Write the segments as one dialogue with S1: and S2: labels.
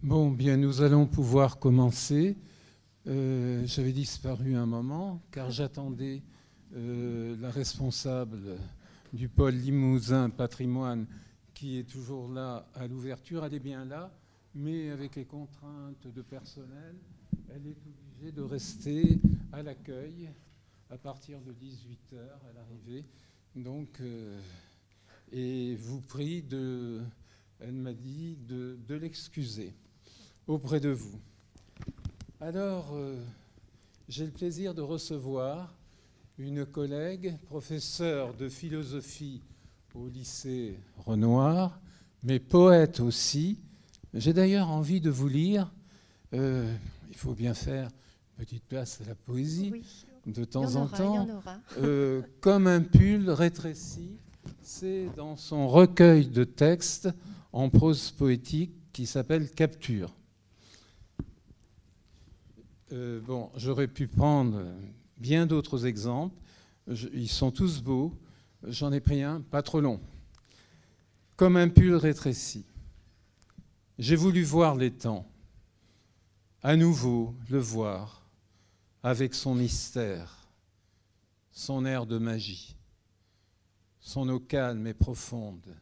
S1: Bon, bien, nous allons pouvoir commencer. J'avais disparu un moment, car j'attendais la responsable du pôle Limousin Patrimoine, qui est toujours là à l'ouverture. Elle est bien là, mais avec les contraintes de personnel, elle est obligée de rester à l'accueil à partir de 18h à l'arrivée. Donc, et vous prie de... Elle m'a dit de l'excuser auprès de vous. Alors, j'ai le plaisir de recevoir une collègue, professeure de philosophie au lycée Renoir, mais poète aussi. J'ai d'ailleurs envie de vous lire, il faut bien faire une petite place à la poésie, oui, de temps en temps, comme un pull rétréci. C'est dans son recueil de textes en prose poétique qui s'appelle Capture. Bon, j'aurais pu prendre bien d'autres exemples. Ils sont tous beaux. J'en ai pris un, pas trop long. Comme un pull rétréci. J'ai voulu voir l'étang, à nouveau le voir, avec son mystère, son air de magie, son eau calme et profonde,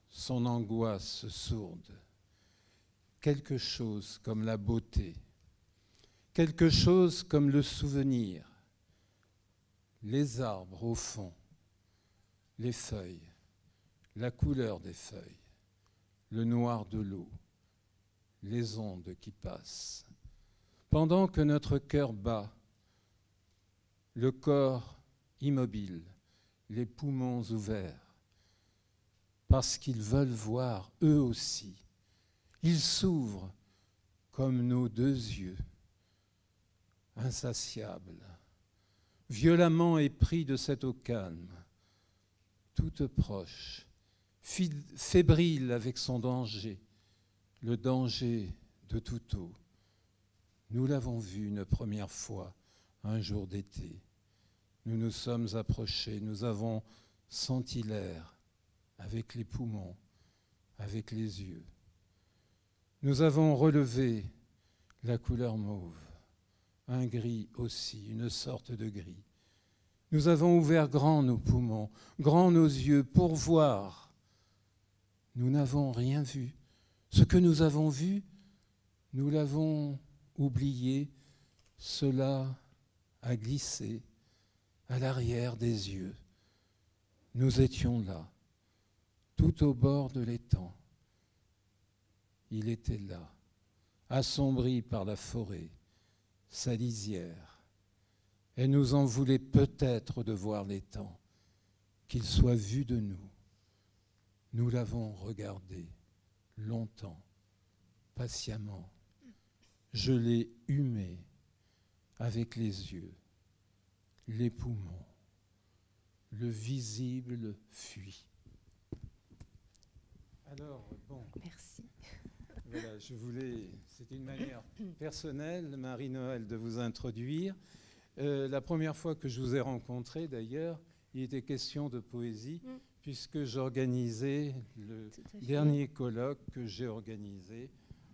S1: son angoisse sourde. Quelque chose comme la beauté, quelque chose comme le souvenir, les arbres au fond, les feuilles, la couleur des feuilles, le noir de l'eau, les ondes qui passent. Pendant que notre cœur bat, le corps immobile, les poumons ouverts, parce qu'ils veulent voir eux aussi. Ils s'ouvrent comme nos deux yeux, insatiables, violemment épris de cette eau calme, toute proche, fébrile avec son danger, le danger de toute eau. Nous l'avons vu une première fois, un jour d'été. Nous nous sommes approchés, nous avons senti l'air avec les poumons, avec les yeux. Nous avons relevé la couleur mauve, un gris aussi, une sorte de gris. Nous avons ouvert grand nos poumons, grand nos yeux pour voir. Nous n'avons rien vu. Ce que nous avons vu, nous l'avons oublié. Cela a glissé à l'arrière des yeux. Nous étions là, tout au bord de l'étang. Il était là, assombri par la forêt, sa lisière. Elle nous en voulait peut-être de voir l'étang, qu'il soit vu de nous. Nous l'avons regardé longtemps, patiemment. Je l'ai humé avec les yeux, les poumons. Le visible fuit. Alors, bon.
S2: Merci.
S1: Voilà, c'était une manière personnelle, Marie-Noël, de vous introduire. La première fois que je vous ai rencontré, d'ailleurs, il était question de poésie, puisque j'organisais le dernier colloque que j'ai organisé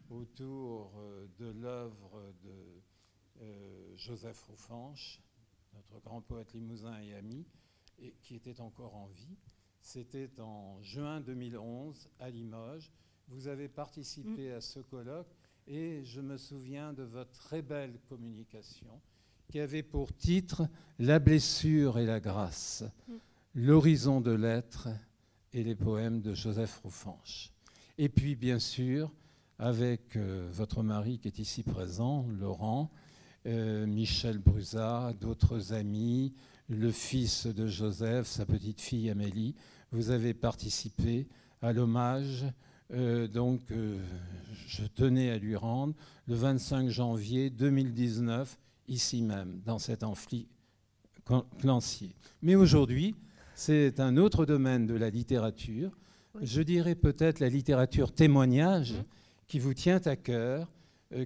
S1: autour de l'œuvre de Joseph Roufanche, notre grand poète limousin et ami, et qui était encore en vie. C'était en juin 2011 à Limoges. Vous avez participé à ce colloque et je me souviens de votre très belle communication qui avait pour titre « La blessure et la grâce, l'horizon de l'être et les poèmes de Joseph Roufanche ». Et puis, bien sûr, avec votre mari qui est ici présent, Laurent, Michel Bruzat, d'autres amis, le fils de Joseph, sa petite fille Amélie, vous avez participé à l'hommage. Je tenais à lui rendre le 25 janvier 2019, ici même, dans cet amphi Clancier. Mais aujourd'hui, c'est un autre domaine de la littérature. Oui. Je dirais peut-être la littérature témoignage qui vous tient à cœur,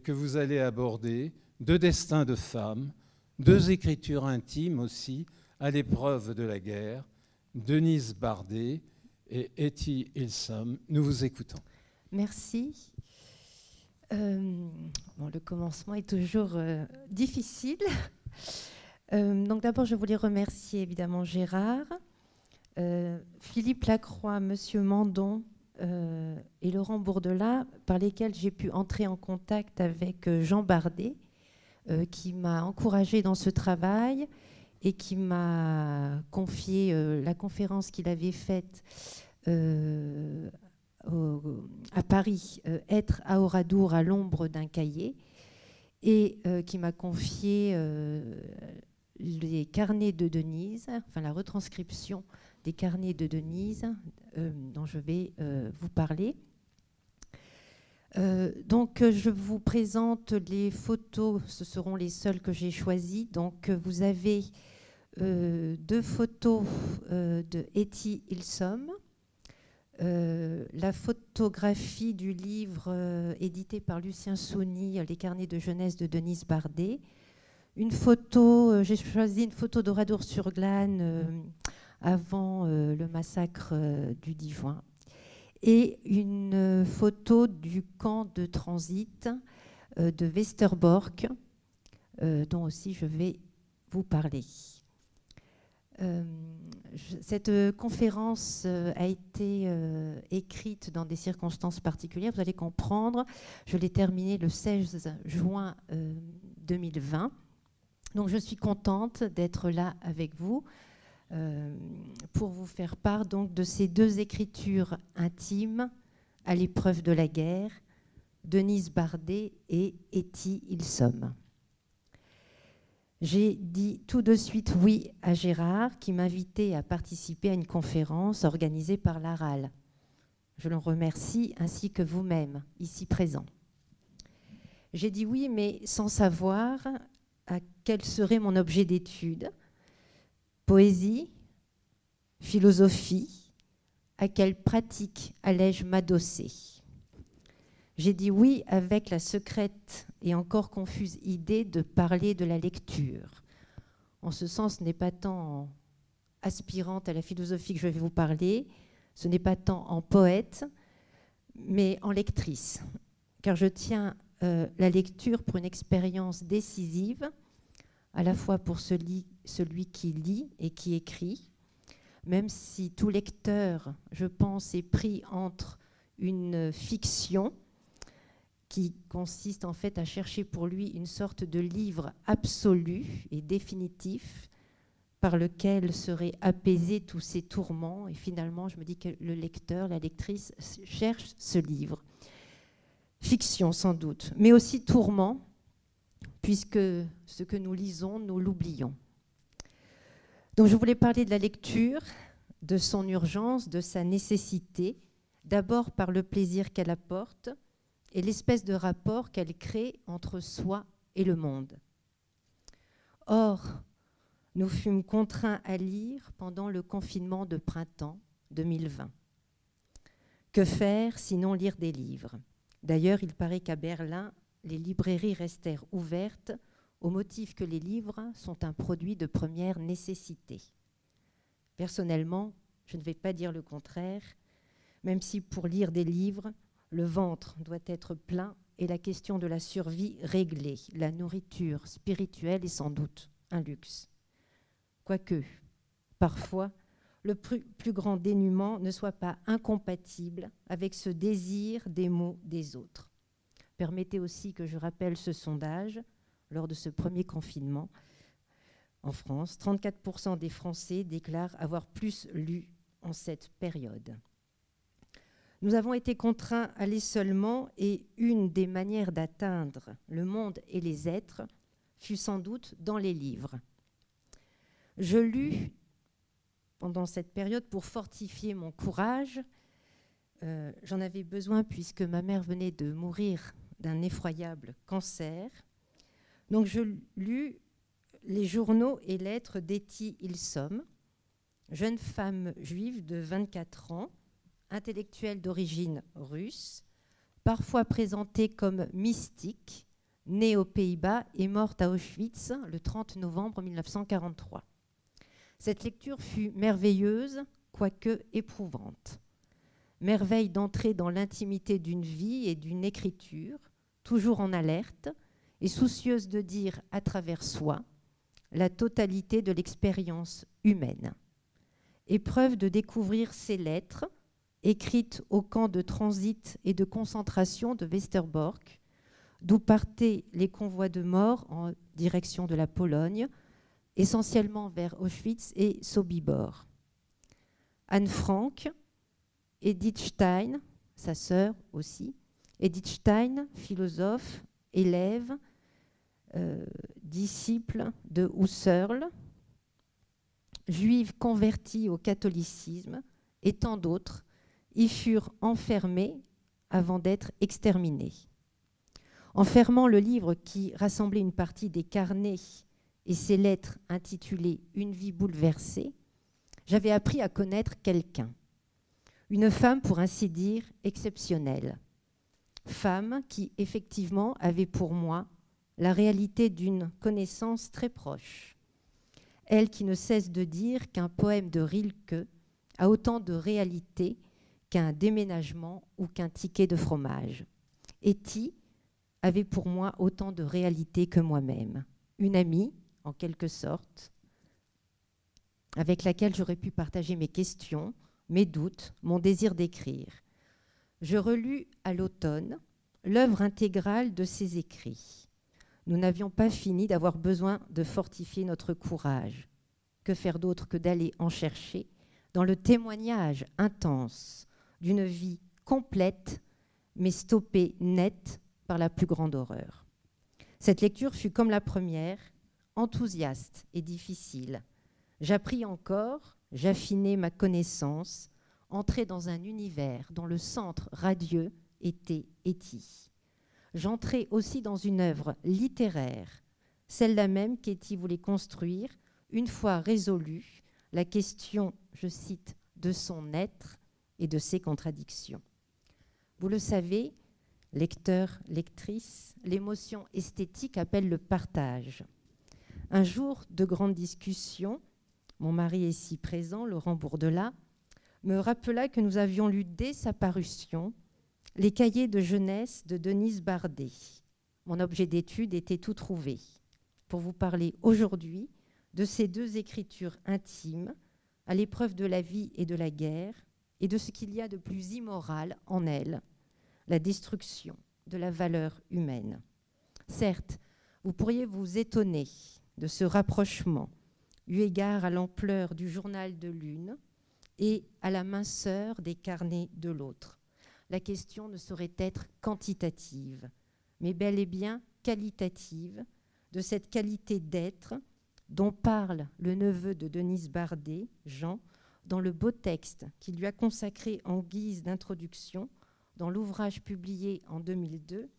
S1: que vous allez aborder, deux destins de femmes, deux écritures intimes aussi, à l'épreuve de la guerre, Denise Bardet et Etty Hillesum. Nous vous écoutons.
S2: Merci. Bon, le commencement est toujours difficile. Donc d'abord, je voulais remercier évidemment Gérard, Philippe Lacroix, Monsieur Mandon et Laurent Bourdelat, par lesquels j'ai pu entrer en contact avec Jean Bardet, qui m'a encouragée dans ce travail et qui m'a confié la conférence qu'il avait faite à Paris, Être à Oradour à l'ombre d'un cahier, et qui m'a confié les carnets de Denise, enfin la retranscription des carnets de Denise dont je vais vous parler. Donc je vous présente les photos, ce seront les seules que j'ai choisies. Donc vous avez deux photos de Etty Hillesum, la photographie du livre édité par Lucien Saugny, Les carnets de jeunesse de Denise Bardet. Une photo, j'ai choisi une photo d'Oradour-sur-Glane avant le massacre du 10 juin. Et une photo du camp de transit de Westerbork, dont aussi je vais vous parler. Cette conférence a été écrite dans des circonstances particulières, vous allez comprendre. Je l'ai terminée le 16 juin 2020. Donc je suis contente d'être là avec vous pour vous faire part donc de ces deux écritures intimes à l'épreuve de la guerre, Denise Bardet et Etty Hillesum. J'ai dit tout de suite oui à Gérard qui m'invitait à participer à une conférence organisée par l'ARAL. Je l'en remercie ainsi que vous-même, ici présents. J'ai dit oui, mais sans savoir à quel serait mon objet d'étude. Poésie, philosophie, à quelle pratique allais-je m'adosser? J'ai dit oui avec la secrète et encore confuse idée de parler de la lecture. En ce sens, ce n'est pas tant en aspirante à la philosophie que je vais vous parler, ce n'est pas tant en poète, mais en lectrice. Car je tiens la lecture pour une expérience décisive, à la fois pour celui qui lit et qui écrit, même si tout lecteur, je pense, est pris entre une fiction qui consiste en fait à chercher pour lui une sorte de livre absolu et définitif par lequel seraient apaisés tous ses tourments. Et finalement, je me dis que le lecteur, la lectrice cherche ce livre. Fiction sans doute, mais aussi tourment, puisque ce que nous lisons, nous l'oublions. Donc je voulais parler de la lecture, de son urgence, de sa nécessité, d'abord par le plaisir qu'elle apporte et l'espèce de rapport qu'elle crée entre soi et le monde. Or, nous fûmes contraints à lire pendant le confinement de printemps 2020. Que faire sinon lire des livres? D'ailleurs, il paraît qu'à Berlin, les librairies restèrent ouvertes au motif que les livres sont un produit de première nécessité. Personnellement, je ne vais pas dire le contraire, même si pour lire des livres, le ventre doit être plein et la question de la survie réglée. La nourriture spirituelle est sans doute un luxe. Quoique, parfois, le plus grand dénuement ne soit pas incompatible avec ce désir des mots des autres. Permettez aussi que je rappelle ce sondage. Lors de ce premier confinement en France, 34% des Français déclarent avoir plus lu en cette période. Nous avons été contraints à lire seulement et une des manières d'atteindre le monde et les êtres fut sans doute dans les livres. Je lus pendant cette période pour fortifier mon courage. J'en avais besoin puisque ma mère venait de mourir d'un effroyable cancer. Donc je lus les journaux et lettres d'Etty Hillesum, jeune femme juive de 24 ans, intellectuelle d'origine russe, parfois présentée comme mystique, née aux Pays-Bas et morte à Auschwitz le 30 novembre 1943. Cette lecture fut merveilleuse, quoique éprouvante. Merveille d'entrer dans l'intimité d'une vie et d'une écriture, toujours en alerte et soucieuse de dire à travers soi la totalité de l'expérience humaine. Épreuve de découvrir ces lettres, écrites au camp de transit et de concentration de Westerbork, d'où partaient les convois de mort en direction de la Pologne, essentiellement vers Auschwitz et Sobibor. Anne Frank, Edith Stein, sa sœur aussi, Edith Stein, philosophe, élève, disciple de Husserl, juive convertie au catholicisme, et tant d'autres, y furent enfermés avant d'être exterminés. En fermant le livre qui rassemblait une partie des carnets et ses lettres intitulées « Une vie bouleversée », j'avais appris à connaître quelqu'un. Une femme, pour ainsi dire, exceptionnelle. Femme qui, effectivement, avait pour moi la réalité d'une connaissance très proche. Elle qui ne cesse de dire qu'un poème de Rilke a autant de réalité qu'un déménagement ou qu'un ticket de fromage. Etty avait pour moi autant de réalité que moi-même. Une amie, en quelque sorte, avec laquelle j'aurais pu partager mes questions, mes doutes, mon désir d'écrire. Je relus à l'automne l'œuvre intégrale de ses écrits. Nous n'avions pas fini d'avoir besoin de fortifier notre courage. Que faire d'autre que d'aller en chercher dans le témoignage intense d'une vie complète, mais stoppée net par la plus grande horreur. Cette lecture fut comme la première, enthousiaste et difficile. J'appris encore, j'affinai ma connaissance, entrai dans un univers dont le centre radieux était Etty. J'entrai aussi dans une œuvre littéraire, celle-là même qu'Etty voulait construire, une fois résolue la question, je cite, de son être et de ses contradictions. Vous le savez, lecteurs, lectrices, l'émotion esthétique appelle le partage. Un jour de grande discussion, mon mari est ici présent, Laurent Bourdelat, me rappela que nous avions lu dès sa parution les cahiers de jeunesse de Denise Bardet. Mon objet d'étude était tout trouvé pour vous parler aujourd'hui de ces deux écritures intimes à l'épreuve de la vie et de la guerre et de ce qu'il y a de plus immoral en elles, la destruction de la valeur humaine. Certes, vous pourriez vous étonner de ce rapprochement eu égard à l'ampleur du journal de l'une et à la minceur des carnets de l'autre. La question ne saurait être quantitative, mais bel et bien qualitative, de cette qualité d'être dont parle le neveu de Denise Bardet, Jean, dans le beau texte qu'il lui a consacré en guise d'introduction dans l'ouvrage publié en 2002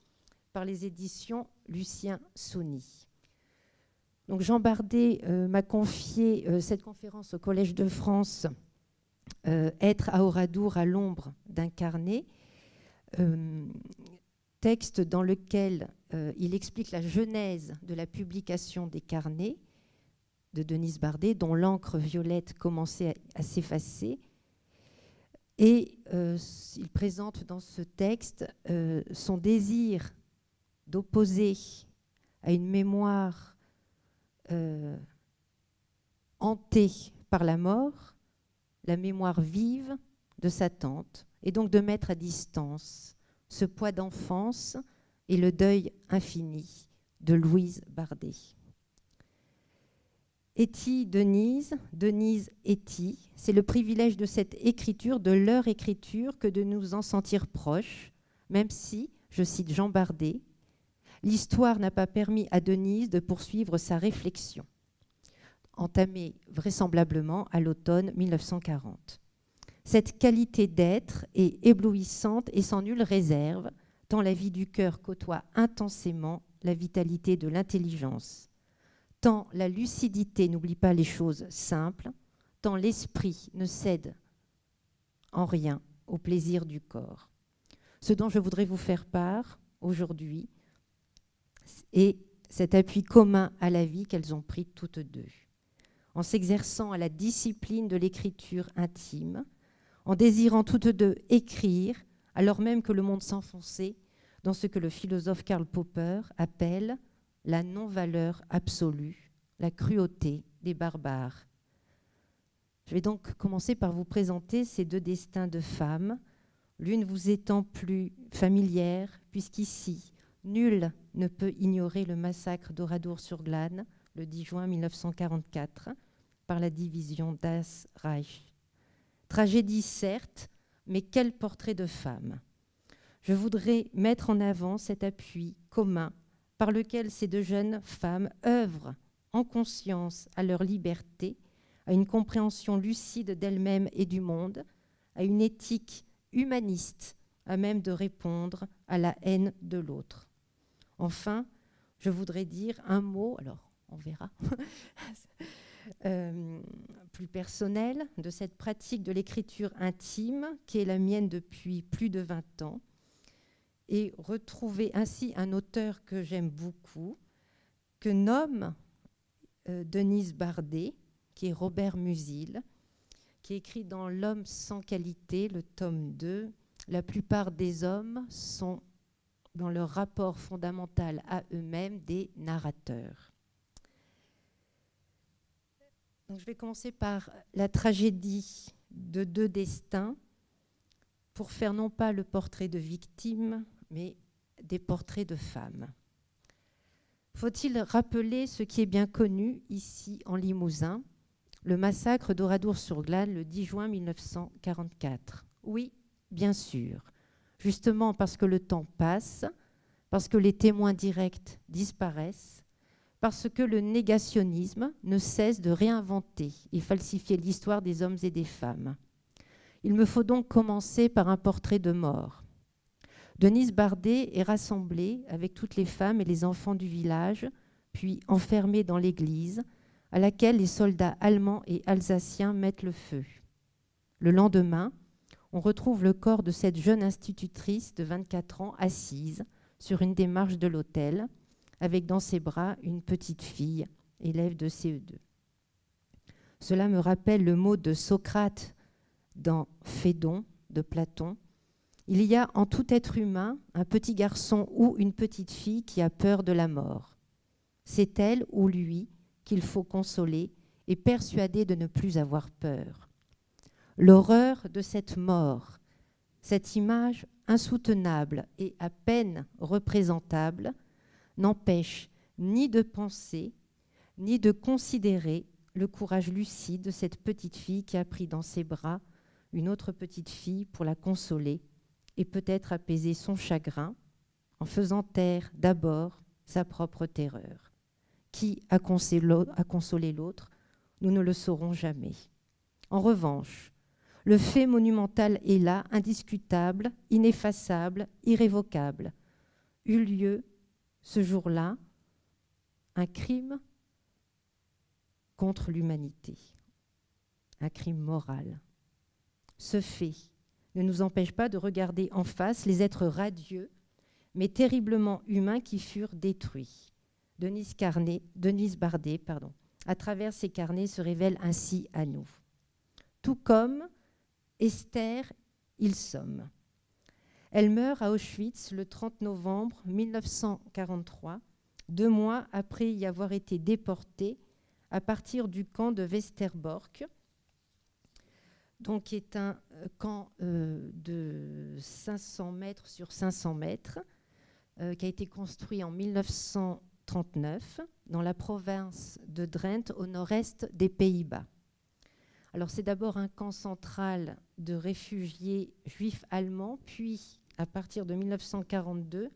S2: par les éditions Lucien Sauni. Donc Jean Bardet m'a confié cette conférence au Collège de France, Être à Oradour à l'ombre d'un carnet, texte dans lequel il explique la genèse de la publication des carnets de Denise Bardet, dont l'encre violette commençait à s'effacer. Et il présente dans ce texte son désir d'opposer à une mémoire hantée par la mort, la mémoire vive de sa tante, et donc de mettre à distance ce poids d'enfance et le deuil infini de Louise Bardet. Etty, Denise, Denise, Etty, c'est le privilège de cette écriture, de leur écriture, que de nous en sentir proches, même si, je cite Jean Bardet, l'histoire n'a pas permis à Denise de poursuivre sa réflexion, entamée vraisemblablement à l'automne 1940. Cette qualité d'être est éblouissante et sans nulle réserve, tant la vie du cœur côtoie intensément la vitalité de l'intelligence. Tant la lucidité n'oublie pas les choses simples, tant l'esprit ne cède en rien au plaisir du corps. Ce dont je voudrais vous faire part aujourd'hui est cet appui commun à la vie qu'elles ont pris toutes deux. En s'exerçant à la discipline de l'écriture intime, en désirant toutes deux écrire, alors même que le monde s'enfonçait dans ce que le philosophe Karl Popper appelle la non-valeur absolue, la cruauté des barbares. Je vais donc commencer par vous présenter ces deux destins de femmes, l'une vous étant plus familière, puisqu'ici, nul ne peut ignorer le massacre d'Oradour-sur-Glane, le 10 juin 1944, par la division Das Reich. Tragédie, certes, mais quel portrait de femme! Je voudrais mettre en avant cet appui commun par lequel ces deux jeunes femmes œuvrent en conscience à leur liberté, à une compréhension lucide d'elles-mêmes et du monde, à une éthique humaniste à même de répondre à la haine de l'autre. Enfin, je voudrais dire un mot, alors on verra, plus personnel, de cette pratique de l'écriture intime qui est la mienne depuis plus de 20 ans, et retrouver ainsi un auteur que j'aime beaucoup, que nomme Denise Bardet, qui est Robert Musil, qui écrit dans L'homme sans qualité, le tome 2, la plupart des hommes sont, dans leur rapport fondamental à eux-mêmes, des narrateurs. Donc, je vais commencer par la tragédie de deux destins, pour faire non pas le portrait de victimes, mais des portraits de femmes. Faut-il rappeler ce qui est bien connu ici en Limousin, le massacre d'Oradour-sur-Glane le 10 juin 1944? Oui, bien sûr. Justement parce que le temps passe, parce que les témoins directs disparaissent, parce que le négationnisme ne cesse de réinventer et falsifier l'histoire des hommes et des femmes. Il me faut donc commencer par un portrait de mort. Denise Bardet est rassemblée avec toutes les femmes et les enfants du village, puis enfermée dans l'église, à laquelle les soldats allemands et alsaciens mettent le feu. Le lendemain, on retrouve le corps de cette jeune institutrice de 24 ans assise sur une des marches de l'autel, avec dans ses bras une petite fille, élève de CE2. Cela me rappelle le mot de Socrate dans Phédon de Platon. Il y a en tout être humain un petit garçon ou une petite fille qui a peur de la mort. C'est elle ou lui qu'il faut consoler et persuader de ne plus avoir peur. L'horreur de cette mort, cette image insoutenable et à peine représentable, n'empêche ni de penser, ni de considérer le courage lucide de cette petite fille qui a pris dans ses bras une autre petite fille pour la consoler et peut-être apaiser son chagrin en faisant taire d'abord sa propre terreur. Qui a consolé l'autre, nous ne le saurons jamais. En revanche, le fait monumental est là, indiscutable, ineffaçable, irrévocable. Eut lieu ce jour-là un crime contre l'humanité, un crime moral. Ce fait ne nous empêche pas de regarder en face les êtres radieux, mais terriblement humains qui furent détruits. Denise Bardet, à travers ses carnets, se révèle ainsi à nous. Tout comme Esther Ilsom. Elle meurt à Auschwitz le 30 novembre 1943, 2 mois après y avoir été déportée à partir du camp de Westerbork, donc qui est un camp de 500 mètres sur 500 mètres, qui a été construit en 1939 dans la province de Drenthe, au nord-est des Pays-Bas. Alors c'est d'abord un camp central de réfugiés juifs allemands, puis à partir de 1942,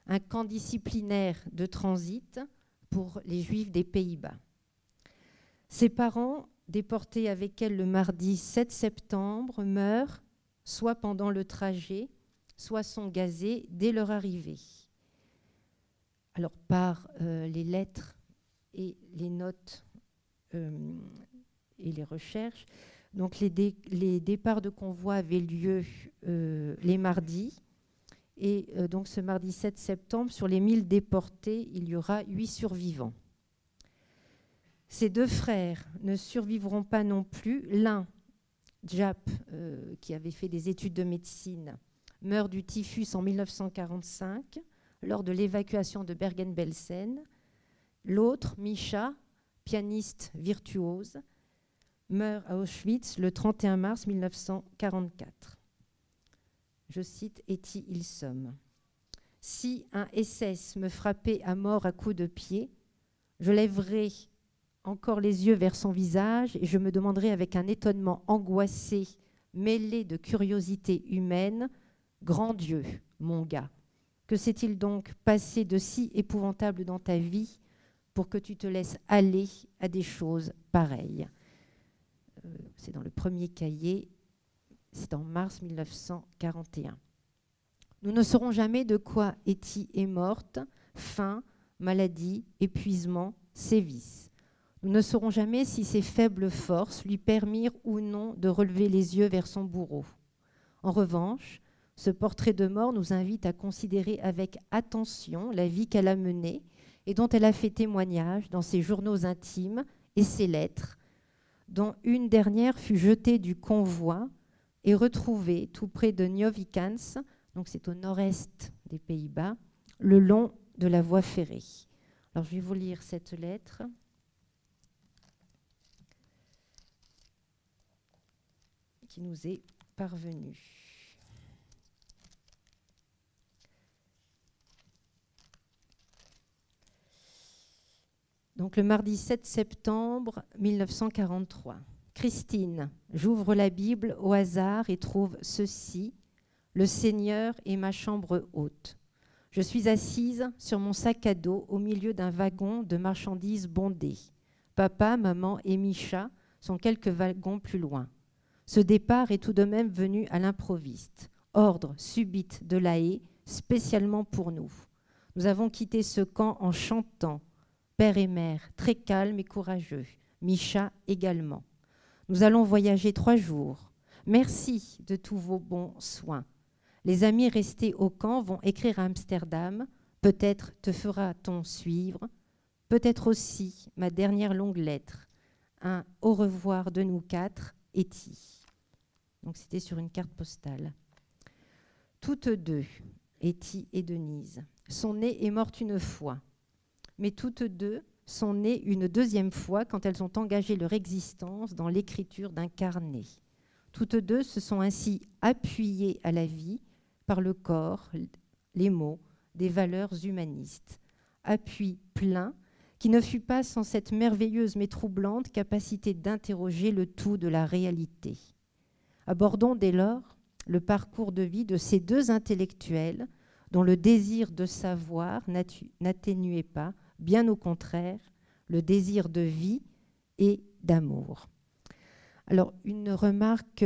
S2: un camp disciplinaire de transit pour les juifs des Pays-Bas. Ses parents, déportés avec elle le mardi 7 septembre, meurent soit pendant le trajet, soit sont gazés dès leur arrivée. Alors par les lettres et les notes et les recherches, donc les départs de convoi avaient lieu les mardis. Et donc ce mardi 7 septembre, sur les 1000 déportés, il y aura 8 survivants. Ces 2 frères ne survivront pas non plus. L'un, Jap, qui avait fait des études de médecine, meurt du typhus en 1945 lors de l'évacuation de Bergen-Belsen. L'autre, Misha, pianiste virtuose, meurt à Auschwitz le 31 mars 1944. Je cite Etty Hillesum. « Si un SS me frappait à mort à coups de pied, je lèverais encore les yeux vers son visage et je me demanderais avec un étonnement angoissé, mêlé de curiosité humaine, « Grand Dieu, mon gars, que s'est-il donc passé de si épouvantable dans ta vie pour que tu te laisses aller à des choses pareilles ?» C'est dans le premier cahier, c'est en mars 1941. Nous ne saurons jamais de quoi Etty est morte, faim, maladie, épuisement, sévices. Nous ne saurons jamais si ses faibles forces lui permirent ou non de relever les yeux vers son bourreau. En revanche, ce portrait de mort nous invite à considérer avec attention la vie qu'elle a menée et dont elle a fait témoignage dans ses journaux intimes et ses lettres, dont une dernière fut jetée du convoi et retrouvée tout près de Nieuwegein, donc c'est au nord-est des Pays-Bas, le long de la voie ferrée. Alors je vais vous lire cette lettre. Qui nous est parvenue. Donc le mardi 7 septembre 1943. Christine, j'ouvre la Bible au hasard et trouve ceci. Le Seigneur est ma chambre haute. Je suis assise sur mon sac à dos au milieu d'un wagon de marchandises bondées. Papa, maman et Misha sont quelques wagons plus loin. Ce départ est tout de même venu à l'improviste. Ordre subite de la haie, spécialement pour nous. Nous avons quitté ce camp en chantant. Père et mère, très calmes et courageux. Misha également. Nous allons voyager 3 jours. Merci de tous vos bons soins. Les amis restés au camp vont écrire à Amsterdam. Peut-être te fera-t-on suivre. Peut-être aussi ma dernière longue lettre. Un au revoir de nous 4, Etty. Donc c'était sur une carte postale. Toutes deux, Etty et Denise, sont nées et mortes une fois. Mais toutes deux sont nées une deuxième fois quand elles ont engagé leur existence dans l'écriture d'un carnet. Toutes deux se sont ainsi appuyées à la vie par le corps, les mots, des valeurs humanistes. Appui plein qui ne fut pas sans cette merveilleuse mais troublante capacité d'interroger le tout de la réalité. Abordons dès lors le parcours de vie de ces deux intellectuels dont le désir de savoir n'atténuait pas, bien au contraire, le désir de vie et d'amour. Alors, une remarque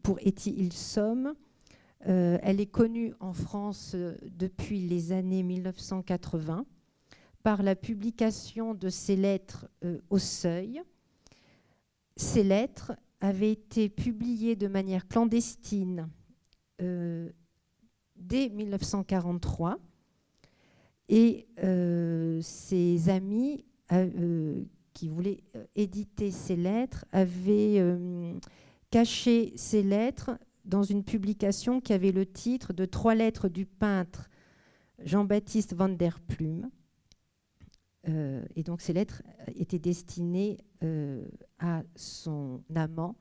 S2: pour Etty Hillesum. Elle est connue en France depuis les années 1980 par la publication de ses lettres au Seuil. Ces lettres avaient été publiées de manière clandestine dès 1943 et ses amis qui voulaient éditer ces lettres avaient caché ces lettres dans une publication qui avait le titre de 3 lettres du peintre Jean-Baptiste van der Plume. Et donc ces lettres étaient destinées à son amant,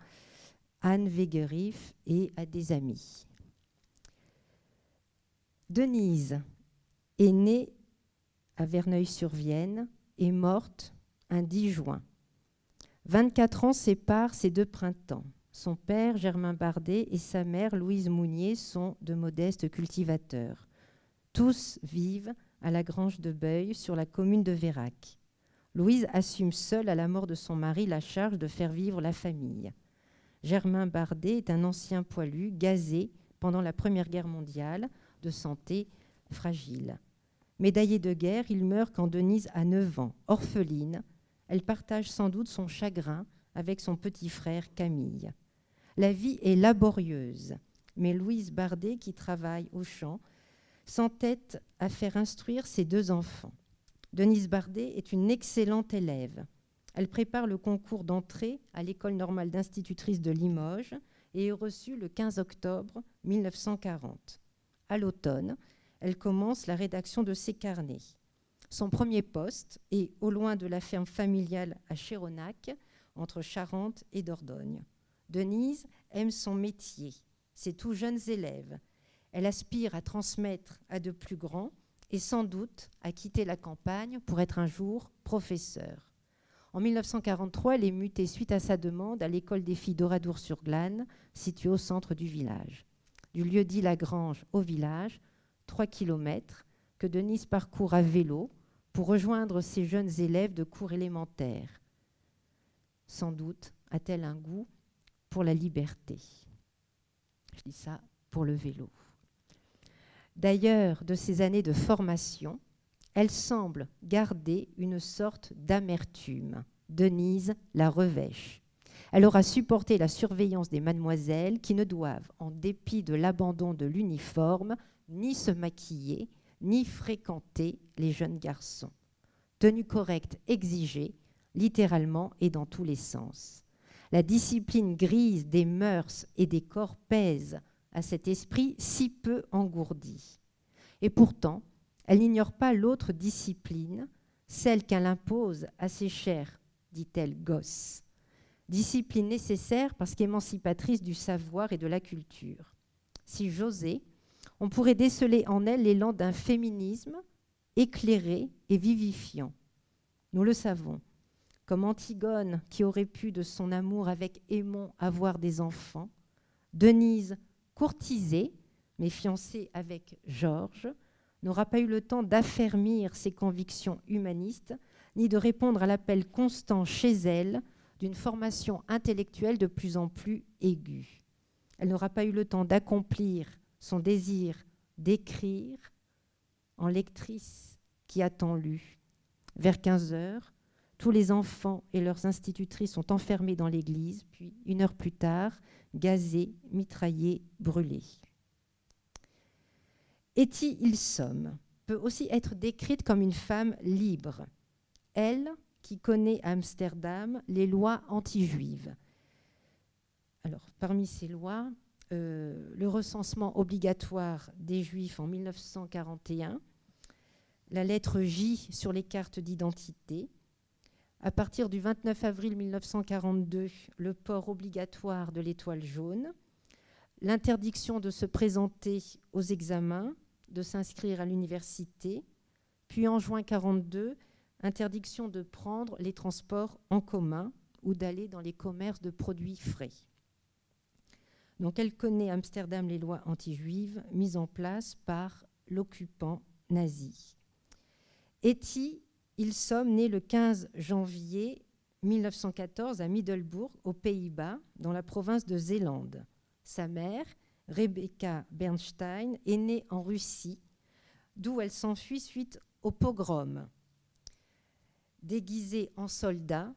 S2: Anne Wegerif, et à des amis. Denise est née à Verneuil-sur-Vienne et morte un 10 juin. 24 ans séparent ces 2 printemps. Son père, Germain Bardet, et sa mère, Louise Mounier, sont de modestes cultivateurs. Tous vivent à la Grange de Beuil, sur la commune de Vérac. Louise assume seule, à la mort de son mari, la charge de faire vivre la famille. Germain Bardet est un ancien poilu, gazé pendant la Première Guerre mondiale, de santé fragile. Médaillé de guerre, il meurt quand Denise a 9 ans. Orpheline, elle partage sans doute son chagrin avec son petit frère Camille. La vie est laborieuse, mais Louise Bardet, qui travaille au champ, s'entête à faire instruire ses 2 enfants. Denise Bardet est une excellente élève. Elle prépare le concours d'entrée à l'École normale d'institutrice de Limoges et est reçue le 15 octobre 1940. à l'automne, elle commence la rédaction de ses carnets. Son premier poste est au loin de la ferme familiale à Chéronac, entre Charente et Dordogne. Denise aime son métier, ses tout jeunes élèves. Elle aspire à transmettre à de plus grands et sans doute à quitter la campagne pour être un jour professeur. En 1943, elle est mutée suite à sa demande à l'école des filles d'Oradour-sur-Glane, située au centre du village. Du lieu-dit Lagrange au village, 3 kilomètres, que Denise parcourt à vélo pour rejoindre ses jeunes élèves de cours élémentaires. Sans doute a-t-elle un goût pour la liberté. Je dis ça pour le vélo. D'ailleurs, de ces années de formation, elle semble garder une sorte d'amertume. Denise la revêche. Elle aura supporté la surveillance des mademoiselles qui ne doivent, en dépit de l'abandon de l'uniforme, ni se maquiller, ni fréquenter les jeunes garçons. Tenue correcte exigée, littéralement et dans tous les sens. La discipline grise des mœurs et des corps pèse à cet esprit si peu engourdi. Et pourtant, elle n'ignore pas l'autre discipline, celle qu'elle impose à ses chers, dit-elle, gosses. Discipline nécessaire parce qu'émancipatrice du savoir et de la culture. Si j'osais, on pourrait déceler en elle l'élan d'un féminisme éclairé et vivifiant. Nous le savons, comme Antigone qui aurait pu de son amour avec Aimon avoir des enfants, Denise, courtisée, mais fiancée avec Georges, n'aura pas eu le temps d'affermir ses convictions humanistes, ni de répondre à l'appel constant chez elle d'une formation intellectuelle de plus en plus aiguë. Elle n'aura pas eu le temps d'accomplir son désir d'écrire en lectrice qui a tant lu. Vers 15 heures, tous les enfants et leurs institutrices sont enfermés dans l'église, puis 1 heure plus tard, gazés, mitraillés, brûlés. Etty Hillesum peut aussi être décrite comme une femme libre. Elle, qui connaît à Amsterdam les lois anti-juives. Alors, parmi ces lois, le recensement obligatoire des Juifs en 1941, la lettre J sur les cartes d'identité. À partir du 29 avril 1942, le port obligatoire de l'étoile jaune, l'interdiction de se présenter aux examens, de s'inscrire à l'université, puis en juin 1942, interdiction de prendre les transports en commun ou d'aller dans les commerces de produits frais. Donc elle connaît à Amsterdam les lois anti-juives mises en place par l'occupant nazi. Etty Hillesum naît le 15 janvier 1914 à Middelburg, aux Pays-Bas, dans la province de Zélande. Sa mère, Rebecca Bernstein, est née en Russie, d'où elle s'enfuit suite au pogrom. Déguisée en soldat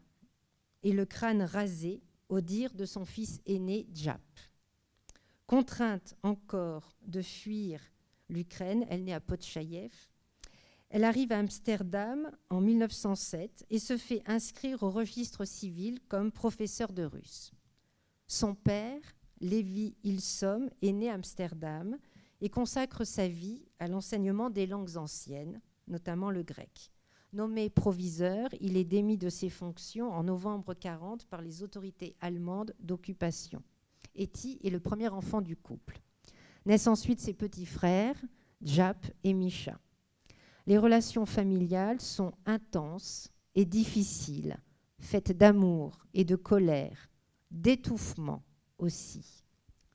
S2: et le crâne rasé, au dire de son fils aîné, Jap. Contrainte encore de fuir l'Ukraine, elle naît à Potchaïev. Elle arrive à Amsterdam en 1907 et se fait inscrire au registre civil comme professeur de russe. Son père, Levi Hillesum, est né à Amsterdam et consacre sa vie à l'enseignement des langues anciennes, notamment le grec. Nommé proviseur, il est démis de ses fonctions en novembre 1940 par les autorités allemandes d'occupation. Etty est le premier enfant du couple. Naissent ensuite ses petits frères, Jap et Misha. Les relations familiales sont intenses et difficiles, faites d'amour et de colère, d'étouffement aussi.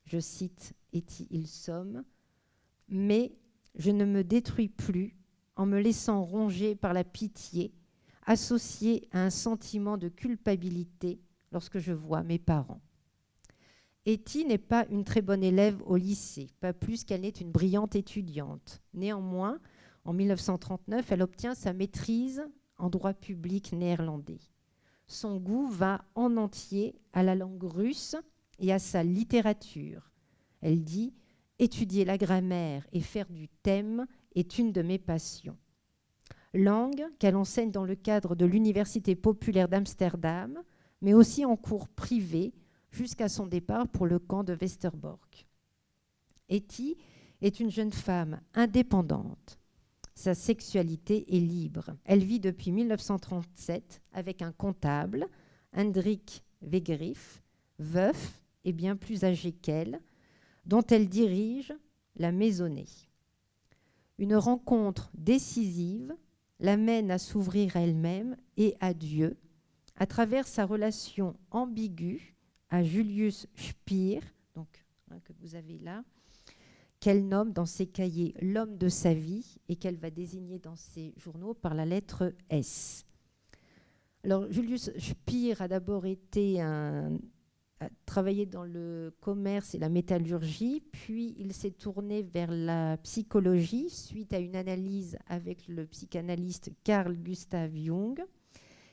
S2: Je cite Etty Hillesum, « Mais je ne me détruis plus en me laissant ronger par la pitié, associée à un sentiment de culpabilité lorsque je vois mes parents. » Etty n'est pas une très bonne élève au lycée, pas plus qu'elle n'est une brillante étudiante. Néanmoins, en 1939, elle obtient sa maîtrise en droit public néerlandais. Son goût va en entier à la langue russe et à sa littérature. Elle dit « Étudier la grammaire et faire du thème est une de mes passions. » Langue qu'elle enseigne dans le cadre de l'Université populaire d'Amsterdam, mais aussi en cours privé, jusqu'à son départ pour le camp de Westerbork. Etty est une jeune femme indépendante. Sa sexualité est libre. Elle vit depuis 1937 avec un comptable, Hendrik Wegerif, veuf et bien plus âgé qu'elle, dont elle dirige la maisonnée. Une rencontre décisive l'amène à s'ouvrir à elle-même et à Dieu à travers sa relation ambiguë à Julius Spier, donc, que vous avez là, qu'elle nomme dans ses cahiers l'homme de sa vie et qu'elle va désigner dans ses journaux par la lettre S. Alors, Julius Spier a d'abord travaillé dans le commerce et la métallurgie, puis il s'est tourné vers la psychologie suite à une analyse avec le psychanalyste Carl Gustav Jung.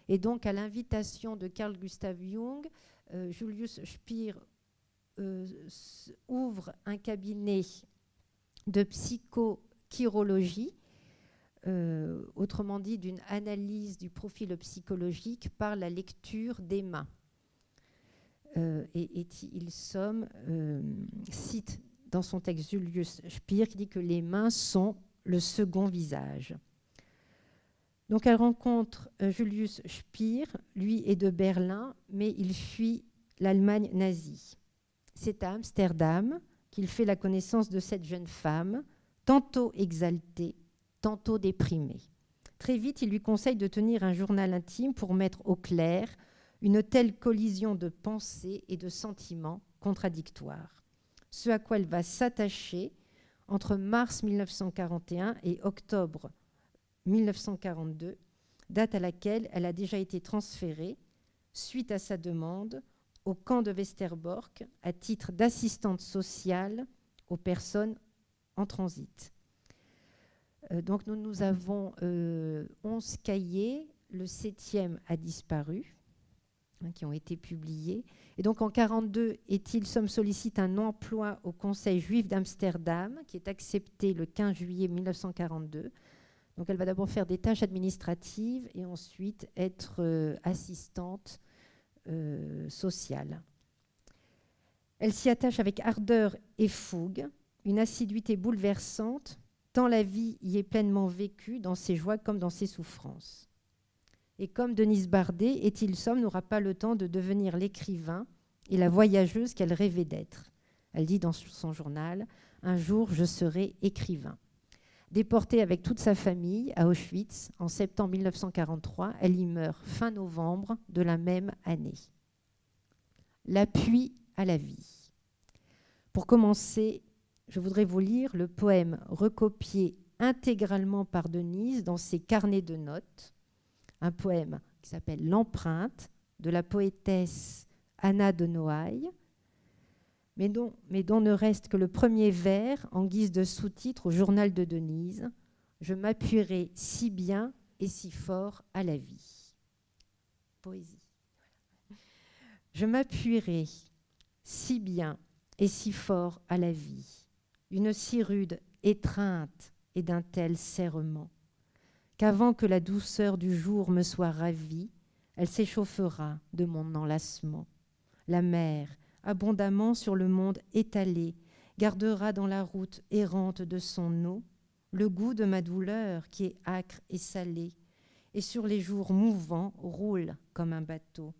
S2: Et donc, à l'invitation de Carl Gustav Jung, Julius Spier ouvre un cabinet de psychochirologie, autrement dit d'une analyse du profil psychologique par la lecture des mains. Et Ilsom cite dans son texte Julius Spier qui dit que les mains sont le second visage. Donc elle rencontre Julius Spier, lui est de Berlin, mais il fuit l'Allemagne nazie. C'est à Amsterdam qu'il fait la connaissance de cette jeune femme, tantôt exaltée, tantôt déprimée. Très vite, il lui conseille de tenir un journal intime pour mettre au clair une telle collision de pensées et de sentiments contradictoires. Ce à quoi elle va s'attacher entre mars 1941 et octobre 1942, date à laquelle elle a déjà été transférée, suite à sa demande, au camp de Westerbork à titre d'assistante sociale aux personnes en transit. Donc nous avons 11 cahiers, le 7e a disparu, qui ont été publiés. Et donc en 1942, Ilsom sollicite un emploi au Conseil juif d'Amsterdam, qui est accepté le 15 juillet 1942. Donc elle va d'abord faire des tâches administratives et ensuite être assistante sociale. Elle s'y attache avec ardeur et fougue, une assiduité bouleversante, tant la vie y est pleinement vécue dans ses joies comme dans ses souffrances. Et comme Denise Bardet, Ilsom n'aura pas le temps de devenir l'écrivain et la voyageuse qu'elle rêvait d'être. Elle dit dans son journal « Un jour, je serai écrivain ». Déportée avec toute sa famille à Auschwitz en septembre 1943, elle y meurt fin novembre de la même année. L'appui à la vie. Pour commencer, je voudrais vous lire le poème recopié intégralement par Denise dans ses carnets de notes, un poème qui s'appelle « L'empreinte » de la poétesse Anna de Noailles, mais dont ne reste que le premier vers en guise de sous-titre au journal de Denise. Je m'appuierai si bien et si fort à la vie. Poésie. Je m'appuierai si bien et si fort à la vie, d'une si rude étreinte et d'un tel serrement, qu'avant que la douceur du jour me soit ravie, elle s'échauffera de mon enlacement. La mer, abondamment sur le monde étalé, gardera dans la route errante de son eau le goût de ma douleur qui est âcre et salée, et sur les jours mouvants roule comme un bateau.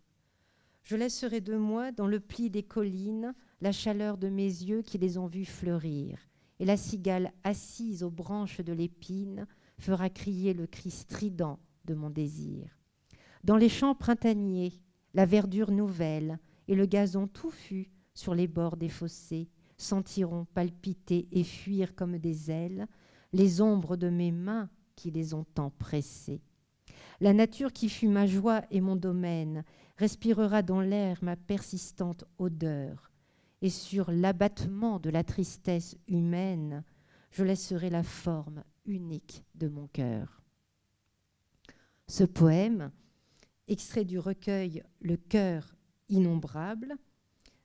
S2: Je laisserai de moi dans le pli des collines la chaleur de mes yeux qui les ont vus fleurir, et la cigale assise aux branches de l'épine fera crier le cri strident de mon désir. Dans les champs printaniers, la verdure nouvelle et le gazon touffu sur les bords des fossés sentiront palpiter et fuir comme des ailes les ombres de mes mains qui les ont tant pressées. La nature qui fut ma joie et mon domaine respirera dans l'air ma persistante odeur, et sur l'abattement de la tristesse humaine, je laisserai la forme unique de mon cœur. Ce poème, extrait du recueil « Le cœur innombrable »,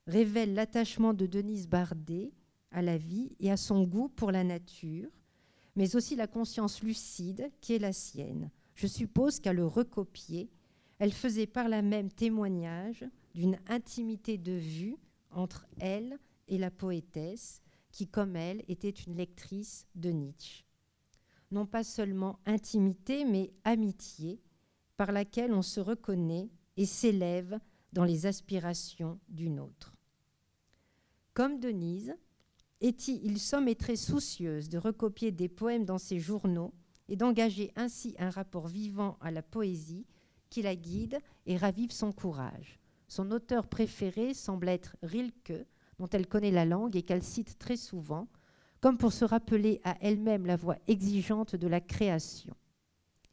S2: révèle l'attachement de Denise Bardet à la vie et à son goût pour la nature, mais aussi la conscience lucide qui est la sienne. Je suppose qu'à le recopier, elle faisait par là même témoignage d'une intimité de vue entre elle et la poétesse, qui, comme elle, était une lectrice de Nietzsche. Non pas seulement intimité, mais amitié, par laquelle on se reconnaît et s'élève dans les aspirations d'une autre. Comme Denise, Etty Hillesum est très soucieuse de recopier des poèmes dans ses journaux et d'engager ainsi un rapport vivant à la poésie qui la guide et ravive son courage. Son auteur préféré semble être Rilke, dont elle connaît la langue et qu'elle cite très souvent, comme pour se rappeler à elle-même la voix exigeante de la création.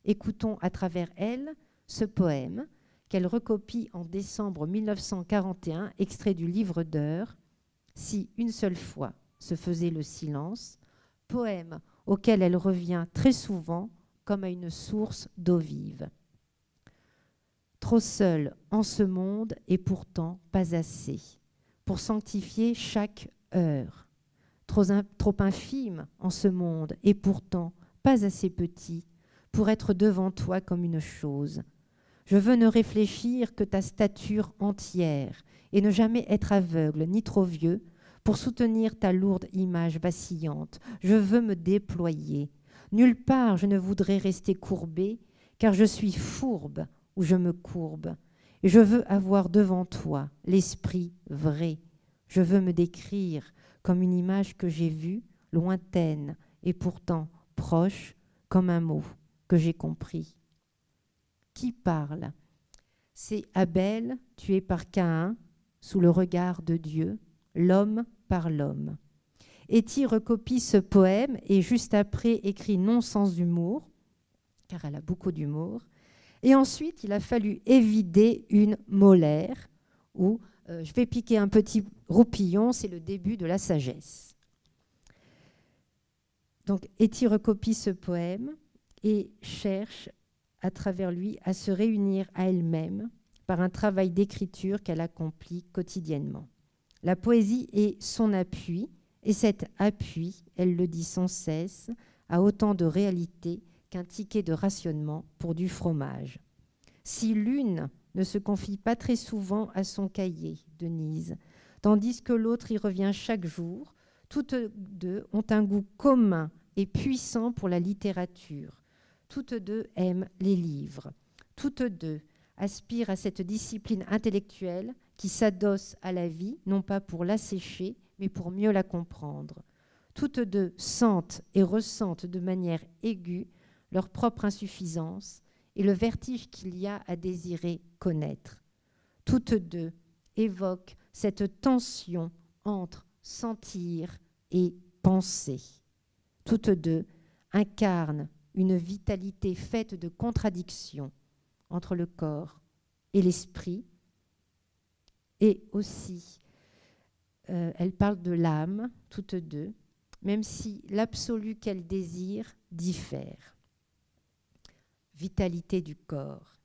S2: Écoutons à travers elle ce poème qu'elle recopie en décembre 1941, extrait du livre d'heures, « Si une seule fois se faisait le silence », poème auquel elle revient très souvent comme à une source d'eau vive. Trop seule en ce monde et pourtant pas assez pour sanctifier chaque heure. Trop infime en ce monde et pourtant pas assez petit pour être devant toi comme une chose. Je veux ne réfléchir que ta stature entière et ne jamais être aveugle ni trop vieux pour soutenir ta lourde image vacillante. Je veux me déployer. Nulle part je ne voudrais rester courbée, car je suis fourbe où je me courbe. Et je veux avoir devant toi l'esprit vrai. Je veux me décrire comme une image que j'ai vue, lointaine et pourtant proche, comme un mot que j'ai compris. Qui parle? C'est Abel, tué par Caïn, sous le regard de Dieu, l'homme par l'homme. Etty recopie ce poème et juste après écrit non sans humour, car elle a beaucoup d'humour. Et ensuite, il a fallu évider une molaire où je vais piquer un petit roupillon, c'est le début de la sagesse. Donc Etty recopie ce poème et cherche à travers lui à se réunir à elle-même par un travail d'écriture qu'elle accomplit quotidiennement. La poésie est son appui, et cet appui, elle le dit sans cesse, a autant de réalité qu'un ticket de rationnement pour du fromage. Si l'une ne se confie pas très souvent à son cahier, Denise, tandis que l'autre y revient chaque jour, toutes deux ont un goût commun et puissant pour la littérature. Toutes deux aiment les livres. Toutes deux aspirent à cette discipline intellectuelle qui s'adosse à la vie, non pas pour l'assécher, mais pour mieux la comprendre. Toutes deux sentent et ressentent de manière aiguë leur propre insuffisance et le vertige qu'il y a à désirer connaître. Toutes deux évoquent cette tension entre sentir et penser. Toutes deux incarnent une vitalité faite de contradictions entre le corps et l'esprit. Et aussi, elles parlent de l'âme, toutes deux, même si l'absolu qu'elles désirent diffère. Vitalité du corps.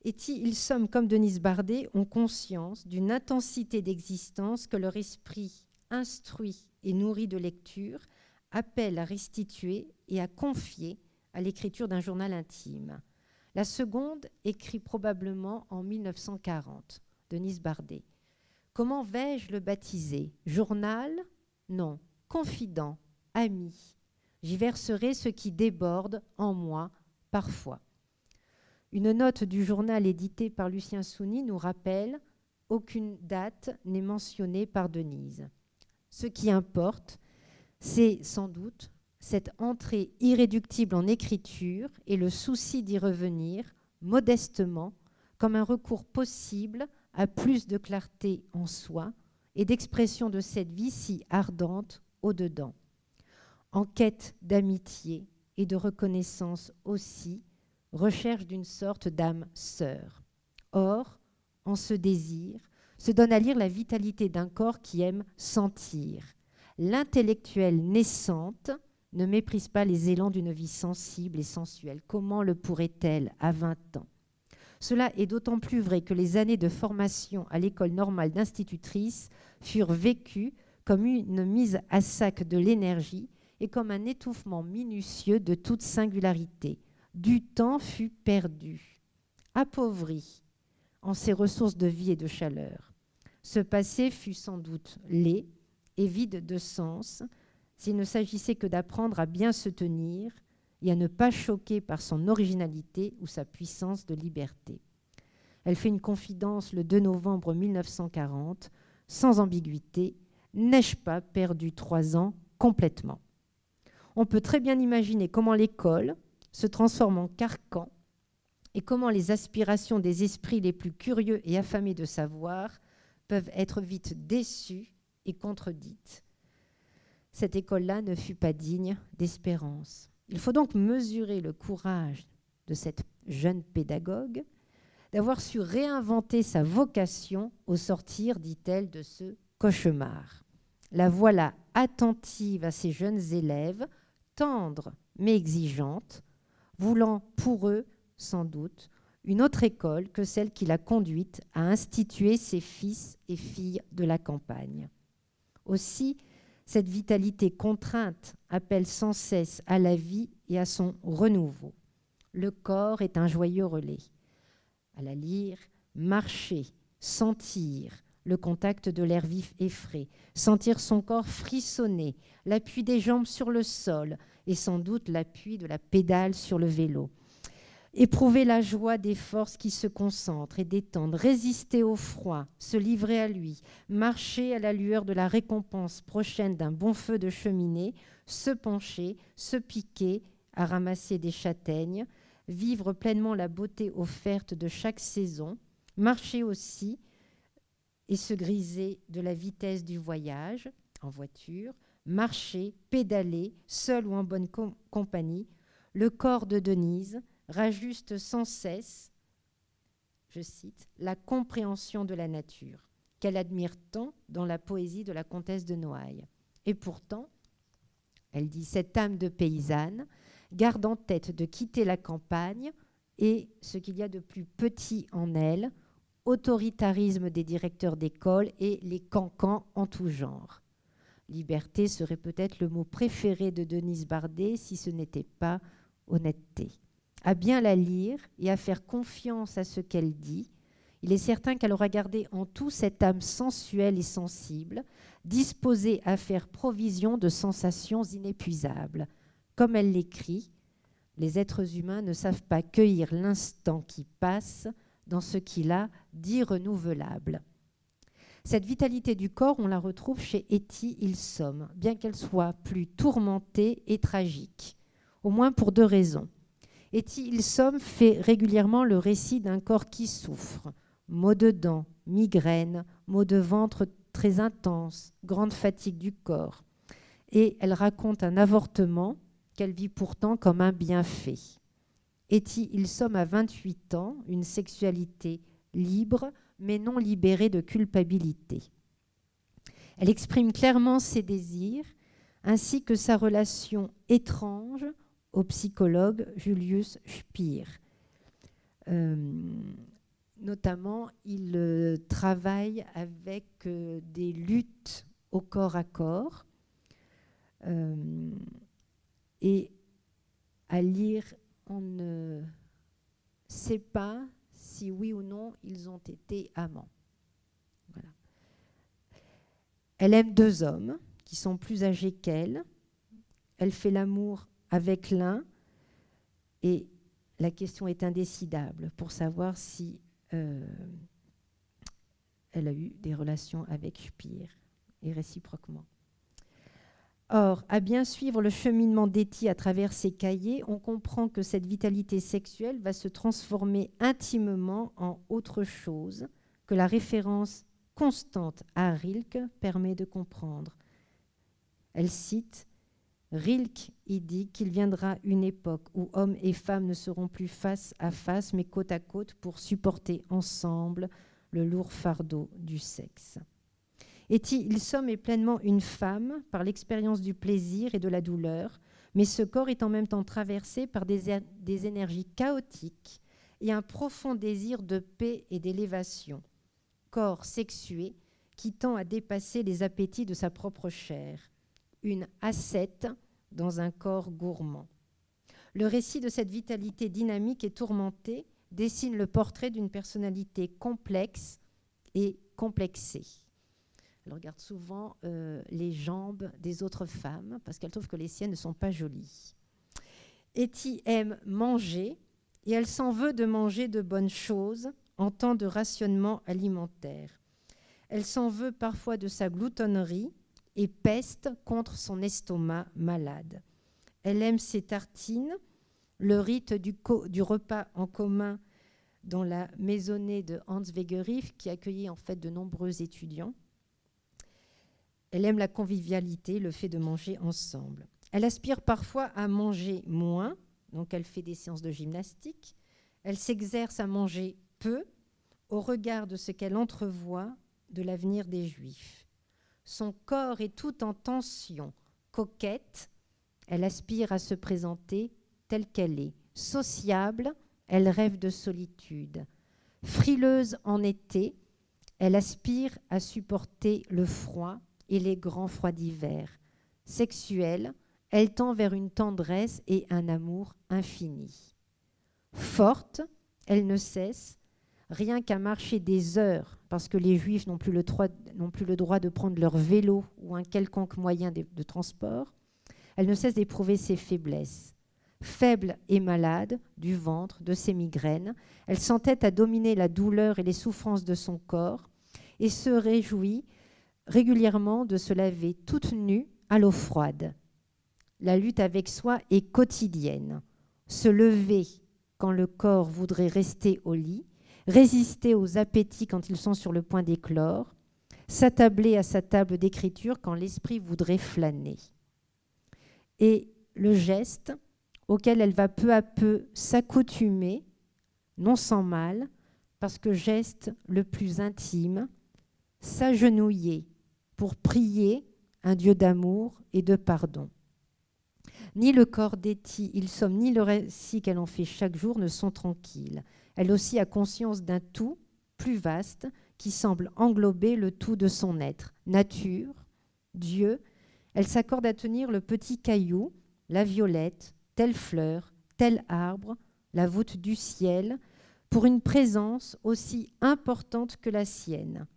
S2: Etty Hillesum, comme Denise Bardet, ont conscience d'une intensité d'existence que leur esprit instruit et nourri de lecture appelle à restituer et à confier à l'écriture d'un journal intime. La seconde écrit probablement en 1940, Denise Bardet. Comment vais-je le baptiser? Journal? Non. Confident, ami. J'y verserai ce qui déborde en moi parfois. Une note du journal édité par Lucien Souni nous rappelle « Aucune date n'est mentionnée par Denise ». Ce qui importe, c'est sans doute cette entrée irréductible en écriture et le souci d'y revenir modestement comme un recours possible à plus de clarté en soi et d'expression de cette vie si ardente au-dedans. En quête d'amitié et de reconnaissance aussi, recherche d'une sorte d'âme sœur. Or, en ce désir, se donne à lire la vitalité d'un corps qui aime sentir. L'intellectuelle naissante ne méprise pas les élans d'une vie sensible et sensuelle. Comment le pourrait-elle à 20 ans? Cela est d'autant plus vrai que les années de formation à l'école normale d'institutrice furent vécues comme une mise à sac de l'énergie et comme un étouffement minutieux de toute singularité. Du temps fut perdu, appauvri en ses ressources de vie et de chaleur. Ce passé fut sans doute laid, et vide de sens s'il ne s'agissait que d'apprendre à bien se tenir et à ne pas choquer par son originalité ou sa puissance de liberté. Elle fait une confidence le 2 novembre 1940, sans ambiguïté. N'ai-je pas perdu 3 ans complètement ? On peut très bien imaginer comment l'école se transforme en carcan et comment les aspirations des esprits les plus curieux et affamés de savoir peuvent être vite déçues et contredites. Cette école-là ne fut pas digne d'espérance. Il faut donc mesurer le courage de cette jeune pédagogue d'avoir su réinventer sa vocation au sortir, dit-elle, de ce cauchemar. La voilà attentive à ses jeunes élèves, tendre mais exigeante, voulant pour eux, sans doute, une autre école que celle qui l'a conduite à instituer ses fils et filles de la campagne. Aussi, cette vitalité contrainte appelle sans cesse à la vie et à son renouveau. Le corps est un joyeux relais. À la lire, marcher, sentir le contact de l'air vif et frais, sentir son corps frissonner, l'appui des jambes sur le sol et sans doute l'appui de la pédale sur le vélo. Éprouver la joie des forces qui se concentrent et détendent, résister au froid, se livrer à lui, marcher à la lueur de la récompense prochaine d'un bon feu de cheminée, se pencher, se piquer à ramasser des châtaignes, vivre pleinement la beauté offerte de chaque saison, marcher aussi et se griser de la vitesse du voyage en voiture, marcher, pédaler, seul ou en bonne compagnie. Le corps de Denise rajuste sans cesse, je cite, la compréhension de la nature, qu'elle admire tant dans la poésie de la comtesse de Noailles. Et pourtant, elle dit, cette âme de paysanne garde en tête de quitter la campagne et ce qu'il y a de plus petit en elle, autoritarisme des directeurs d'école et les cancans en tout genre. Liberté serait peut-être le mot préféré de Denise Bardet si ce n'était pas honnêteté. À bien la lire et à faire confiance à ce qu'elle dit, il est certain qu'elle aura gardé en tout cette âme sensuelle et sensible, disposée à faire provision de sensations inépuisables. Comme elle l'écrit, les êtres humains ne savent pas cueillir l'instant qui passe dans ce qu'il a d'irrenouvelable. Cette vitalité du corps, on la retrouve chez Etty Hillesum, bien qu'elle soit plus tourmentée et tragique, au moins pour 2 raisons. Etty Hillesum fait régulièrement le récit d'un corps qui souffre, maux de dents, migraines, maux de ventre très intenses, grande fatigue du corps. Et elle raconte un avortement qu'elle vit pourtant comme un bienfait. Etty Hillesum a 28 ans, une sexualité libre, mais non libérée de culpabilité. Elle exprime clairement ses désirs, ainsi que sa relation étrange au psychologue Julius Spier. Notamment, il travaille avec des luttes au corps à corps et à lire, on ne sait pas si oui ou non ils ont été amants. Voilà. Elle aime 2 hommes qui sont plus âgés qu'elle. Elle fait l'amour avec l'un et la question est indécidable pour savoir si elle a eu des relations avec Spier et réciproquement. Or, à bien suivre le cheminement d'Etty à travers ses cahiers, on comprend que cette vitalité sexuelle va se transformer intimement en autre chose que la référence constante à Rilke permet de comprendre. Elle cite Rilke y dit qu'il viendra une époque où hommes et femmes ne seront plus face à face, mais côte à côte pour supporter ensemble le lourd fardeau du sexe. Etty Hillesum est pleinement une femme par l'expérience du plaisir et de la douleur, mais ce corps est en même temps traversé par des énergies chaotiques et un profond désir de paix et d'élévation. Corps sexué qui tend à dépasser les appétits de sa propre chair. Une ascète dans un corps gourmand. Le récit de cette vitalité dynamique et tourmentée dessine le portrait d'une personnalité complexe et complexée. Elle regarde souvent les jambes des autres femmes parce qu'elle trouve que les siennes ne sont pas jolies. Etty aime manger et elle s'en veut de manger de bonnes choses en temps de rationnement alimentaire. Elle s'en veut parfois de sa gloutonnerie et peste contre son estomac malade. Elle aime ses tartines, le rite du repas en commun dans la maisonnée de Hans Wegerif qui accueillait en fait de nombreux étudiants. Elle aime la convivialité, le fait de manger ensemble. Elle aspire parfois à manger moins, donc elle fait des séances de gymnastique. Elle s'exerce à manger peu au regard de ce qu'elle entrevoit de l'avenir des Juifs. Son corps est tout en tension, coquette. Elle aspire à se présenter telle qu'elle est. Sociable, elle rêve de solitude. Frileuse en été, elle aspire à supporter le froid et les grands froids d'hiver. Sexuelle, elle tend vers une tendresse et un amour infini. Forte, elle ne cesse, rien qu'à marcher des heures, parce que les Juifs n'ont plus le droit de prendre leur vélo ou un quelconque moyen de transport, elle ne cesse d'éprouver ses faiblesses. Faible et malade du ventre, de ses migraines, elle s'entête à dominer la douleur et les souffrances de son corps et se réjouit régulièrement de se laver toute nue à l'eau froide. La lutte avec soi est quotidienne. Se lever quand le corps voudrait rester au lit, résister aux appétits quand ils sont sur le point d'éclore, s'attabler à sa table d'écriture quand l'esprit voudrait flâner. Et le geste auquel elle va peu à peu s'accoutumer, non sans mal, parce que geste le plus intime, s'agenouiller pour prier un Dieu d'amour et de pardon. Ni le corps d'Etty Hillesum, ni le récit qu'elle en fait chaque jour ne sont tranquilles. Elle aussi a conscience d'un tout plus vaste qui semble englober le tout de son être. Nature, Dieu, elle s'accorde à tenir le petit caillou, la violette, telle fleur, tel arbre, la voûte du ciel, pour une présence aussi importante que la sienne.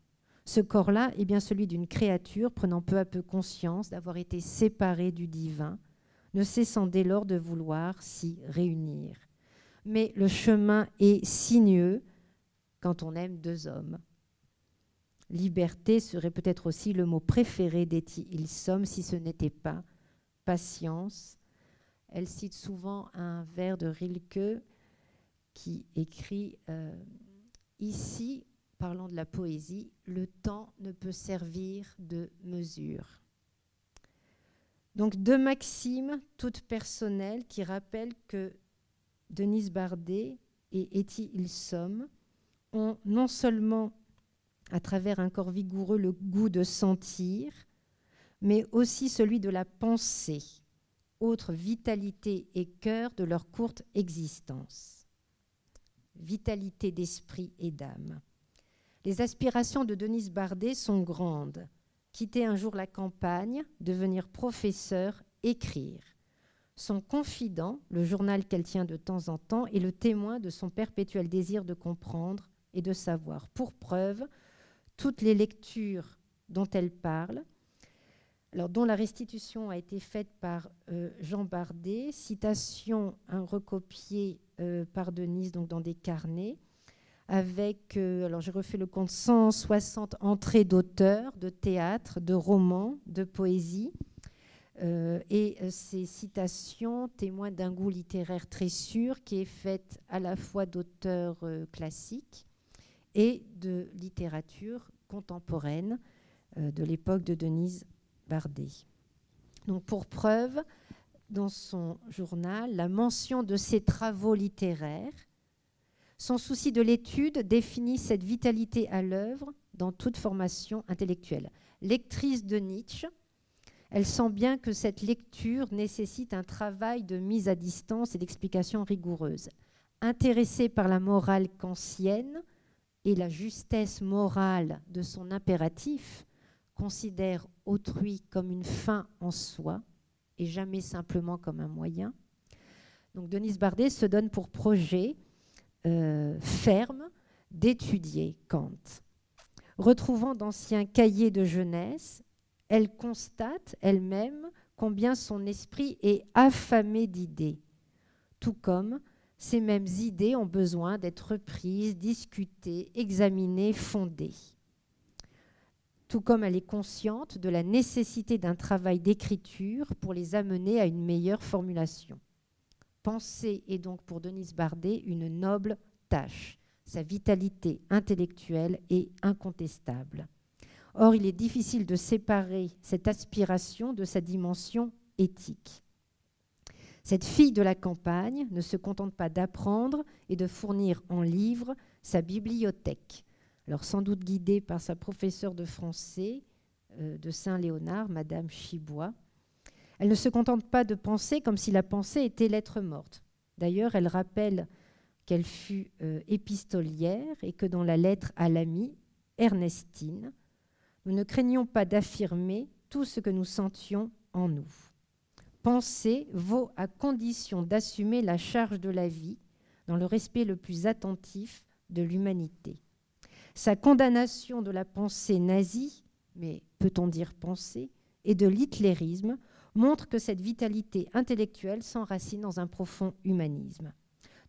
S2: Ce corps-là est bien celui d'une créature prenant peu à peu conscience d'avoir été séparée du divin, ne cessant dès lors de vouloir s'y réunir. Mais le chemin est sinueux quand on aime deux hommes. Liberté serait peut-être aussi le mot préféré d'Etty Hillesum si ce n'était pas patience. Elle cite souvent un vers de Rilke qui écrit ici, parlant de la poésie, le temps ne peut servir de mesure. Donc deux maximes toutes personnelles qui rappellent que Denise Bardet et Etty Hillesum ont non seulement à travers un corps vigoureux le goût de sentir, mais aussi celui de la pensée, autre vitalité et cœur de leur courte existence. Vitalité d'esprit et d'âme. Les aspirations de Denise Bardet sont grandes. Quitter un jour la campagne, devenir professeur, écrire. Son confident, le journal qu'elle tient de temps en temps, est le témoin de son perpétuel désir de comprendre et de savoir. Pour preuve, toutes les lectures dont elle parle, alors, dont la restitution a été faite par Jean Bardet, citation recopiée par Denise donc dans des carnets, avec, alors j'ai refait le compte, 160 entrées d'auteurs, de théâtre, de romans, de poésie. Et ces citations témoignent d'un goût littéraire très sûr qui est fait à la fois d'auteurs classiques et de littérature contemporaine de l'époque de Denise Bardet. Donc pour preuve, dans son journal, la mention de ses travaux littéraires, son souci de l'étude définit cette vitalité à l'œuvre dans toute formation intellectuelle. Lectrice de Nietzsche, elle sent bien que cette lecture nécessite un travail de mise à distance et d'explication rigoureuse. Intéressée par la morale kantienne et la justesse morale de son impératif, considère autrui comme une fin en soi et jamais simplement comme un moyen. Donc Denise Bardet se donne pour projet ferme d'étudier Kant. Retrouvant d'anciens cahiers de jeunesse, elle constate elle-même combien son esprit est affamé d'idées, tout comme ces mêmes idées ont besoin d'être reprises, discutées, examinées, fondées. Tout comme elle est consciente de la nécessité d'un travail d'écriture pour les amener à une meilleure formulation. Penser est donc pour Denise Bardet une noble tâche. Sa vitalité intellectuelle est incontestable. Or, il est difficile de séparer cette aspiration de sa dimension éthique. Cette fille de la campagne ne se contente pas d'apprendre et de fournir en livres sa bibliothèque. Alors, sans doute guidée par sa professeure de français de Saint-Léonard, Madame Chibois. Elle ne se contente pas de penser comme si la pensée était lettre morte. D'ailleurs, elle rappelle qu'elle fut épistolière et que dans la lettre à l'amie Ernestine, nous ne craignions pas d'affirmer tout ce que nous sentions en nous. Penser vaut à condition d'assumer la charge de la vie dans le respect le plus attentif de l'humanité. Sa condamnation de la pensée nazie, mais peut-on dire pensée, et de l'hitlérisme montre que cette vitalité intellectuelle s'enracine dans un profond humanisme.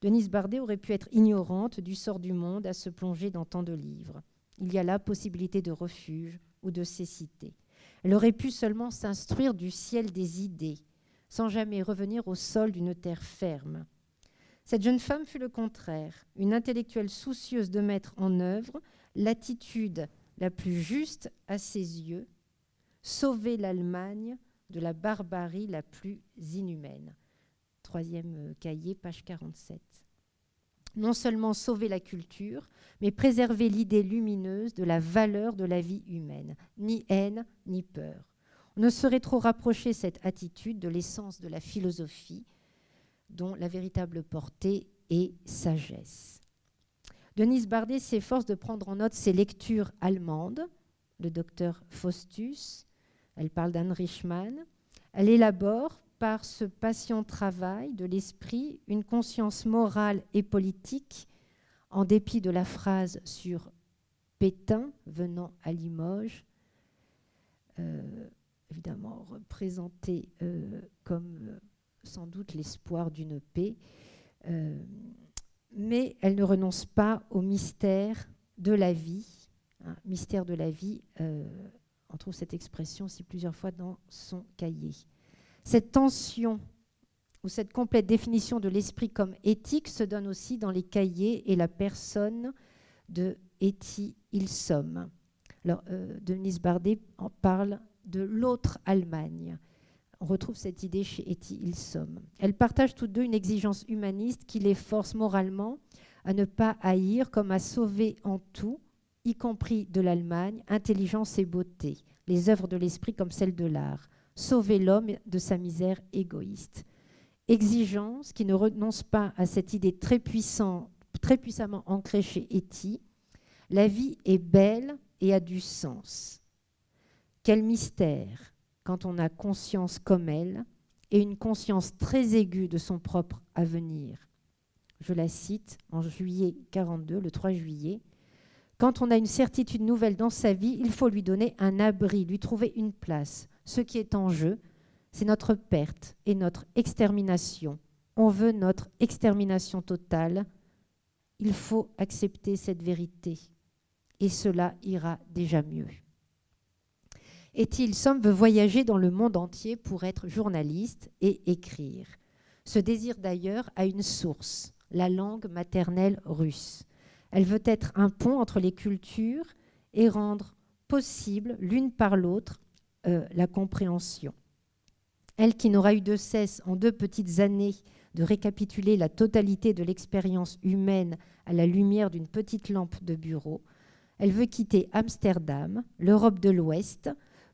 S2: Denise Bardet aurait pu être ignorante du sort du monde à se plonger dans tant de livres. Il y a là possibilité de refuge ou de cécité. Elle aurait pu seulement s'instruire du ciel des idées, sans jamais revenir au sol d'une terre ferme. Cette jeune femme fut le contraire, une intellectuelle soucieuse de mettre en œuvre l'attitude la plus juste à ses yeux, sauver l'Allemagne de la barbarie la plus inhumaine. Troisième cahier, page 47. Non seulement sauver la culture, mais préserver l'idée lumineuse de la valeur de la vie humaine. Ni haine, ni peur. On ne saurait trop rapprocher cette attitude de l'essence de la philosophie, dont la véritable portée est sagesse. Denise Bardet s'efforce de prendre en note ses lectures allemandes, le docteur Faustus, elle parle d'Anne Richman. Elle élabore, par ce patient travail de l'esprit, une conscience morale et politique, en dépit de la phrase sur Pétain venant à Limoges, évidemment représentée comme sans doute l'espoir d'une paix, mais elle ne renonce pas au mystère de la vie. Mystère de la vie, on trouve cette expression aussi plusieurs fois dans son cahier. Cette tension ou cette complète définition de l'esprit comme éthique se donne aussi dans les cahiers et la personne de Etty Hillesum. Alors, Denise Bardet en parle de l'autre Allemagne. On retrouve cette idée chez Etty Hillesum. Elles partagent toutes deux une exigence humaniste qui les force moralement à ne pas haïr comme à sauver en tout, y compris de l'Allemagne, intelligence et beauté, les œuvres de l'esprit comme celles de l'art, sauver l'homme de sa misère égoïste. Exigence qui ne renonce pas à cette idée très puissamment ancrée chez Etty. La vie est belle et a du sens. Quel mystère quand on a conscience comme elle et une conscience très aiguë de son propre avenir. Je la cite en juillet 42, le 3 juillet. Quand on a une certitude nouvelle dans sa vie, il faut lui donner un abri, lui trouver une place. Ce qui est en jeu, c'est notre perte et notre extermination. On veut notre extermination totale. Il faut accepter cette vérité. Et cela ira déjà mieux. Etty Hillesum veut voyager dans le monde entier pour être journaliste et écrire. Ce désir d'ailleurs a une source, la langue maternelle russe. Elle veut être un pont entre les cultures et rendre possible l'une par l'autre la compréhension. Elle qui n'aura eu de cesse en 2 petites années de récapituler la totalité de l'expérience humaine à la lumière d'une petite lampe de bureau, elle veut quitter Amsterdam, l'Europe de l'Ouest,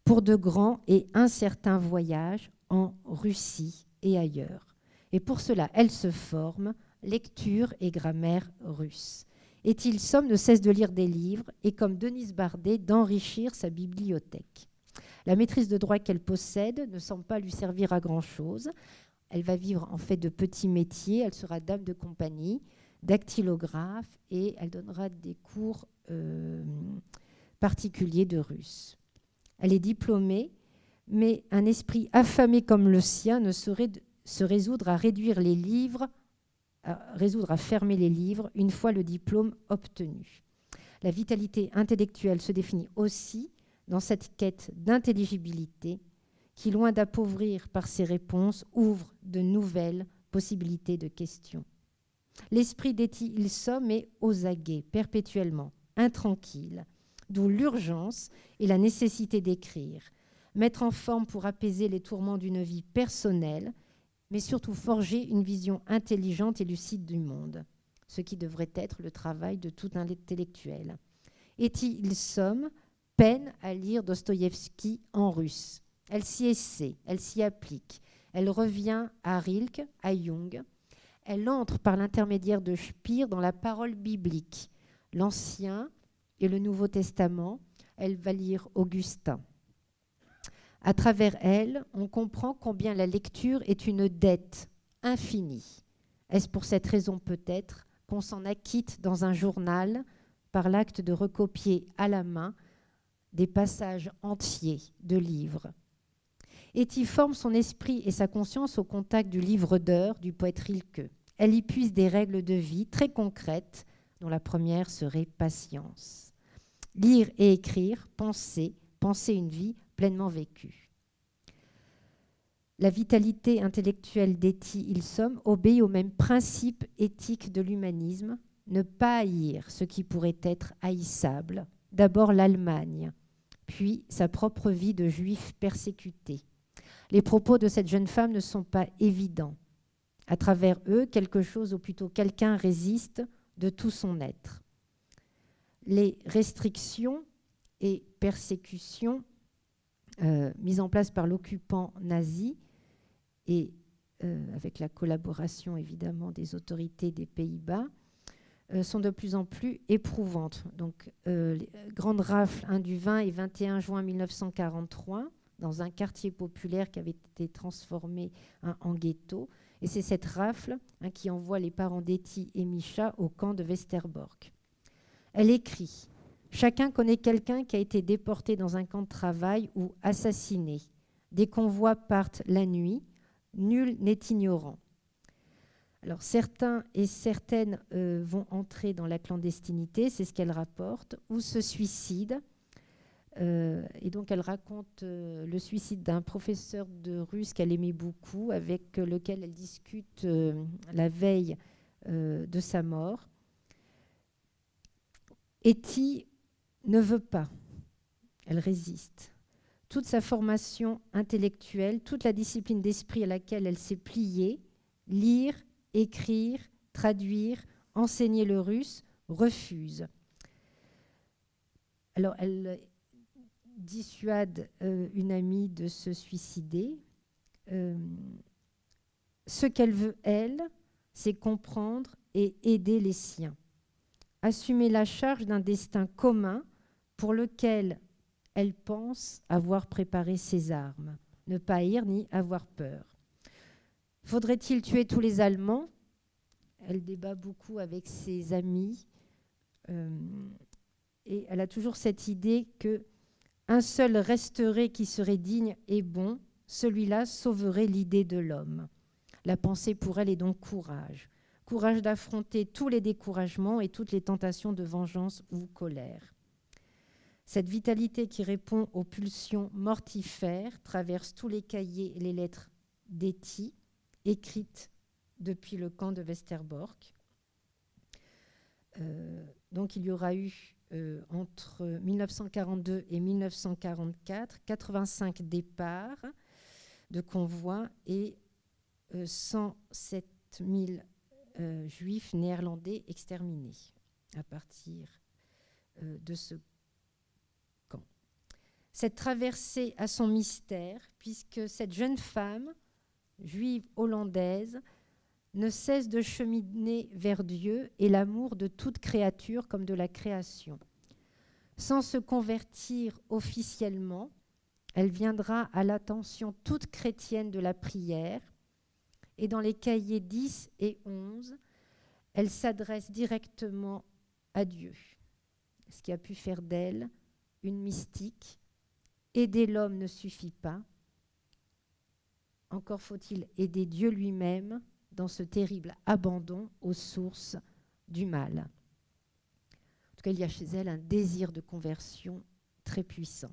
S2: pour de grands et incertains voyages en Russie et ailleurs. Et pour cela, elle se forme lecture et grammaire russe. Etty Hillesum ne cesse de lire des livres et, comme Denise Bardet, d'enrichir sa bibliothèque. La maîtrise de droit qu'elle possède ne semble pas lui servir à grand-chose. Elle va vivre en fait de petits métiers. Elle sera dame de compagnie, dactylographe et elle donnera des cours particulier de russe. Elle est diplômée, mais un esprit affamé comme le sien ne saurait se résoudre à fermer les livres une fois le diplôme obtenu. La vitalité intellectuelle se définit aussi dans cette quête d'intelligibilité qui, loin d'appauvrir par ses réponses, ouvre de nouvelles possibilités de questions. L'esprit d'Etty Hillesum est aux aguets, perpétuellement, intranquille, d'où l'urgence et la nécessité d'écrire, mettre en forme pour apaiser les tourments d'une vie personnelle, mais surtout forger une vision intelligente et lucide du monde, ce qui devrait être le travail de tout intellectuel. Etty Hillesum peine à lire Dostoïevski en russe. Elle s'y essaie, elle s'y applique. Elle revient à Rilke, à Jung. Elle entre par l'intermédiaire de Speer dans la parole biblique, l'Ancien et le Nouveau Testament. Elle va lire Augustin. À travers elle, on comprend combien la lecture est une dette infinie. Est-ce pour cette raison peut-être qu'on s'en acquitte dans un journal par l'acte de recopier à la main des passages entiers de livres? Etty forme son esprit et sa conscience au contact du livre d'heures du poète Rilke. Elle y puise des règles de vie très concrètes, dont la première serait patience. Lire et écrire, penser une vie pleinement vécue. La vitalité intellectuelle d'Etty Hillesum obéit au même principe éthique de l'humanisme, ne pas haïr ce qui pourrait être haïssable, d'abord l'Allemagne, puis sa propre vie de juif persécuté. Les propos de cette jeune femme ne sont pas évidents. À travers eux, quelque chose, ou plutôt quelqu'un, résiste de tout son être. Les restrictions et persécutions mises en place par l'occupant nazi et avec la collaboration évidemment des autorités des Pays-Bas sont de plus en plus éprouvantes. Donc, les grandes rafles du 20 et 21 juin 1943 dans un quartier populaire qui avait été transformé en ghetto. Et c'est cette rafle qui envoie les parents d'Etty et Misha au camp de Westerbork. Elle écrit « Chacun connaît quelqu'un qui a été déporté dans un camp de travail ou assassiné. Des convois partent la nuit, nul n'est ignorant. » Alors certains et certaines vont entrer dans la clandestinité, c'est ce qu'elle rapporte, ou se suicident. Et donc elle raconte le suicide d'un professeur de russe qu'elle aimait beaucoup, avec lequel elle discute la veille de sa mort. Etty ne veut pas, elle résiste. Toute sa formation intellectuelle, toute la discipline d'esprit à laquelle elle s'est pliée, lire, écrire, traduire, enseigner le russe, refuse. Alors elle dissuade une amie de se suicider. Ce qu'elle veut, elle, c'est comprendre et aider les siens. Assumer la charge d'un destin commun pour lequel elle pense avoir préparé ses armes. Ne pas haïr ni avoir peur. Faudrait-il tuer tous les Allemands? Elle débat beaucoup avec ses amis. Et elle a toujours cette idée qu'un seul resterait qui serait digne et bon, celui-là sauverait l'idée de l'homme. La pensée pour elle est donc courage. Courage d'affronter tous les découragements et toutes les tentations de vengeance ou colère. Cette vitalité qui répond aux pulsions mortifères traverse tous les cahiers et les lettres d'Etty, écrites depuis le camp de Westerbork. Donc il y aura eu entre 1942 et 1944 85 départs de convois et 107 000 juifs néerlandais exterminés à partir de ce camp. Cette traversée a son mystère, puisque cette jeune femme, juive hollandaise, ne cesse de cheminer vers Dieu et l'amour de toute créature comme de la création. Sans se convertir officiellement, elle viendra à l'attention toute chrétienne de la prière, et dans les cahiers 10 et 11, elle s'adresse directement à Dieu, ce qui a pu faire d'elle une mystique. Aider l'homme ne suffit pas. Encore faut-il aider Dieu lui-même dans ce terrible abandon aux sources du mal. En tout cas, il y a chez elle un désir de conversion très puissant.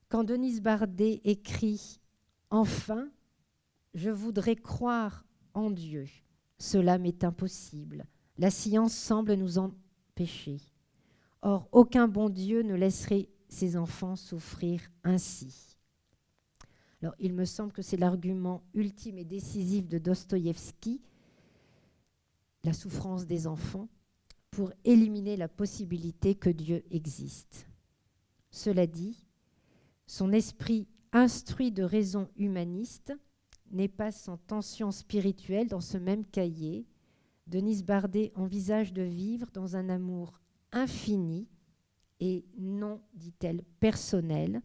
S2: Quand Denise Bardet écrit « Enfin, je voudrais croire en Dieu. Cela m'est impossible. La science semble nous empêcher. Or, aucun bon Dieu ne laisserait ses enfants souffrir ainsi. » Alors, il me semble que c'est l'argument ultime et décisif de Dostoïevski, la souffrance des enfants, pour éliminer la possibilité que Dieu existe. Cela dit, son esprit instruit de raison humaniste n'est pas sans tension spirituelle. Dans ce même cahier, Denise Bardet envisage de vivre dans un amour infini et non, dit-elle, personnel,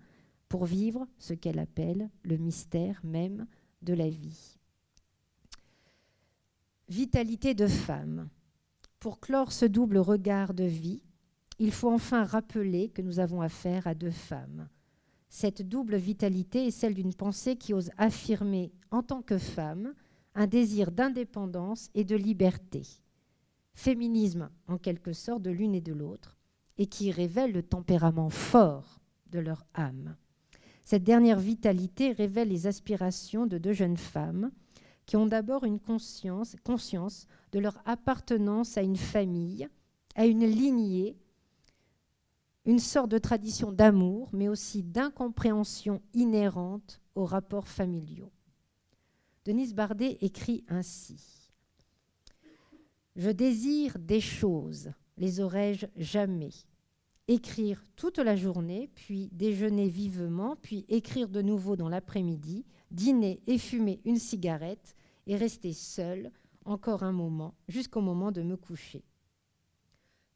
S2: pour vivre ce qu'elle appelle le mystère même de la vie. Vitalité de femme. Pour clore ce double regard de vie, il faut enfin rappeler que nous avons affaire à deux femmes. Cette double vitalité est celle d'une pensée qui ose affirmer, en tant que femme, un désir d'indépendance et de liberté. Féminisme, en quelque sorte, de l'une et de l'autre, et qui révèle le tempérament fort de leur âme. Cette dernière vitalité révèle les aspirations de deux jeunes femmes qui ont d'abord une conscience de leur appartenance à une famille, à une lignée, une sorte de tradition d'amour, mais aussi d'incompréhension inhérente aux rapports familiaux. Denise Bardet écrit ainsi : « Je désire des choses, les aurais-je jamais. Écrire toute la journée, puis déjeuner vivement, puis écrire de nouveau dans l'après-midi, dîner et fumer une cigarette et rester seule encore un moment, jusqu'au moment de me coucher.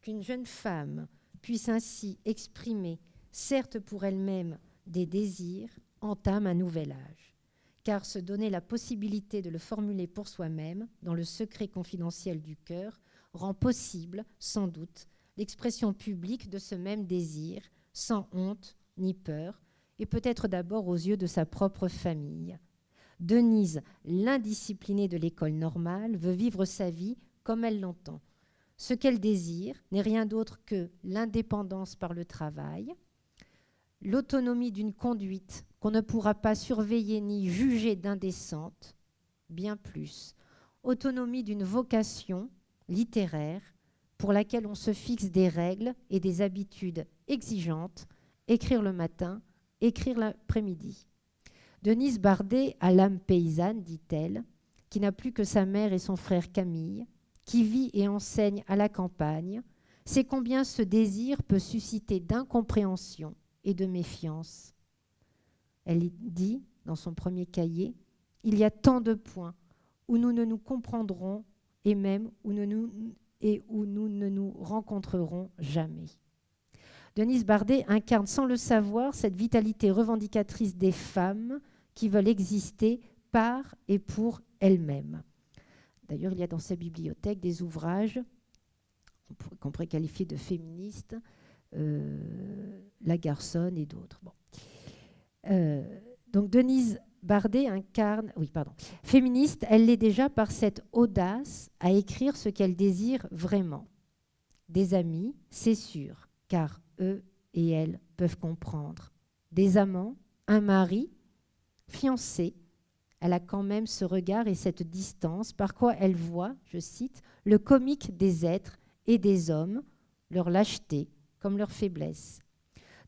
S2: Qu'une jeune femme puisse ainsi exprimer, certes pour elle-même, des désirs, entame un nouvel âge. Car se donner la possibilité de le formuler pour soi-même, dans le secret confidentiel du cœur, rend possible, sans doute, l'expression publique de ce même désir, sans honte ni peur, et peut-être d'abord aux yeux de sa propre famille. Denise, l'indisciplinée de l'école normale, veut vivre sa vie comme elle l'entend. Ce qu'elle désire n'est rien d'autre que l'indépendance par le travail, l'autonomie d'une conduite qu'on ne pourra pas surveiller ni juger d'indécente, bien plus, autonomie d'une vocation littéraire pour laquelle on se fixe des règles et des habitudes exigeantes, écrire le matin, écrire l'après-midi. Denise Bardet a l'âme paysanne, dit-elle, qui n'a plus que sa mère et son frère Camille, qui vit et enseigne à la campagne, sait combien ce désir peut susciter d'incompréhension et de méfiance. Elle dit, dans son premier cahier, « Il y a tant de points où nous ne nous comprendrons et même où nous ne nous rencontrerons jamais. » Denise Bardet incarne sans le savoir cette vitalité revendicatrice des femmes qui veulent exister par et pour elles-mêmes. D'ailleurs, il y a dans sa bibliothèque des ouvrages qu'on pourrait qualifier de féministes, Lagarson et d'autres. Bon. Donc Denise Bardet incarne, féministe, elle l'est déjà par cette audace à écrire ce qu'elle désire vraiment. Des amis, c'est sûr, car eux et elle peuvent comprendre. Des amants, un mari, fiancé, elle a quand même ce regard et cette distance par quoi elle voit, je cite, le comique des êtres et des hommes, leur lâcheté comme leur faiblesse.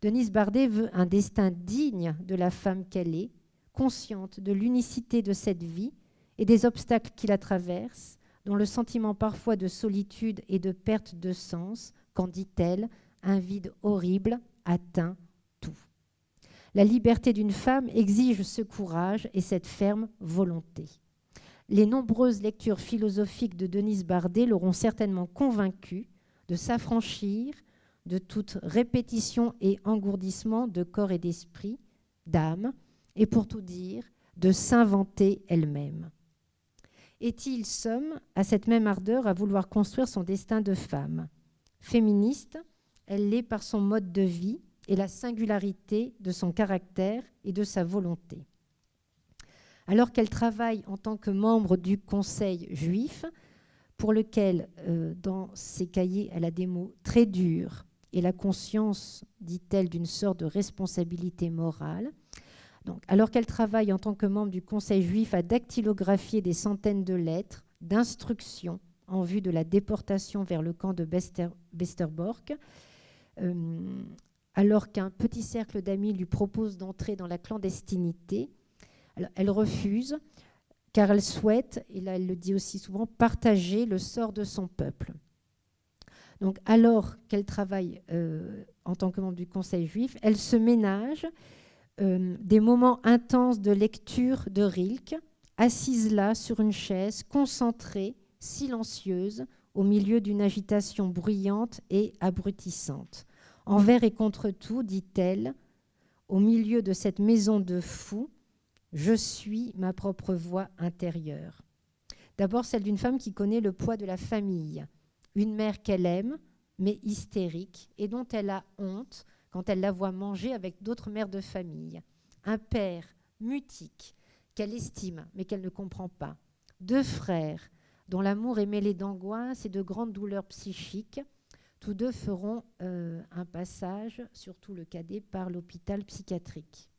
S2: Denise Bardet veut un destin digne de la femme qu'elle est, consciente de l'unicité de cette vie et des obstacles qui la traversent, dont le sentiment parfois de solitude et de perte de sens, quand, dit-elle, un vide horrible atteint tout. La liberté d'une femme exige ce courage et cette ferme volonté. Les nombreuses lectures philosophiques de Denise Bardet l'auront certainement convaincue de s'affranchir de toute répétition et engourdissement de corps et d'esprit, d'âme, et pour tout dire, de s'inventer elle-même. Est-il somme à cette même ardeur à vouloir construire son destin de femme ? Féministe, elle l'est par son mode de vie et la singularité de son caractère et de sa volonté. Alors qu'elle travaille en tant que membre du Conseil juif, pour lequel, dans ses cahiers, elle a des mots très durs et la conscience, dit-elle, d'une sorte de responsabilité morale. Donc, alors qu'elle travaille en tant que membre du Conseil juif à dactylographier des centaines de lettres, d'instructions en vue de la déportation vers le camp de Westerbork, alors qu'un petit cercle d'amis lui propose d'entrer dans la clandestinité, elle refuse, car elle souhaite, et là elle le dit aussi souvent, partager le sort de son peuple. Donc, alors qu'elle travaille en tant que membre du Conseil juif, elle se ménage des moments intenses de lecture de Rilke, assise là sur une chaise, concentrée, silencieuse, au milieu d'une agitation bruyante et abrutissante. Envers et contre tout, dit-elle, au milieu de cette maison de fous, je suis ma propre voix intérieure. D'abord, celle d'une femme qui connaît le poids de la famille, une mère qu'elle aime, mais hystérique, et dont elle a honte quand elle la voit manger avec d'autres mères de famille. Un père mutique, qu'elle estime, mais qu'elle ne comprend pas. 2 frères, dont l'amour est mêlé d'angoisse et de grandes douleurs psychiques. Tous 2 feront un passage, surtout le cadet, par l'hôpital psychiatrique.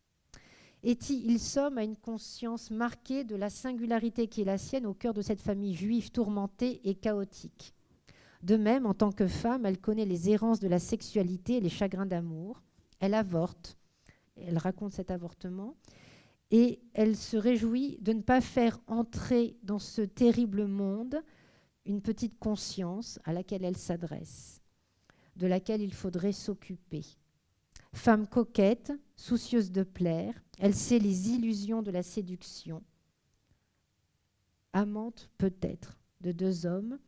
S2: Etty Hillesum a une conscience marquée de la singularité qui est la sienne au cœur de cette famille juive tourmentée et chaotique. De même, en tant que femme, elle connaît les errances de la sexualité et les chagrins d'amour. Elle avorte, elle raconte cet avortement, et elle se réjouit de ne pas faire entrer dans ce terrible monde une petite conscience à laquelle elle s'adresse, de laquelle il faudrait s'occuper. Femme coquette, soucieuse de plaire, elle sait les illusions de la séduction. Amante peut-être de 2 hommes,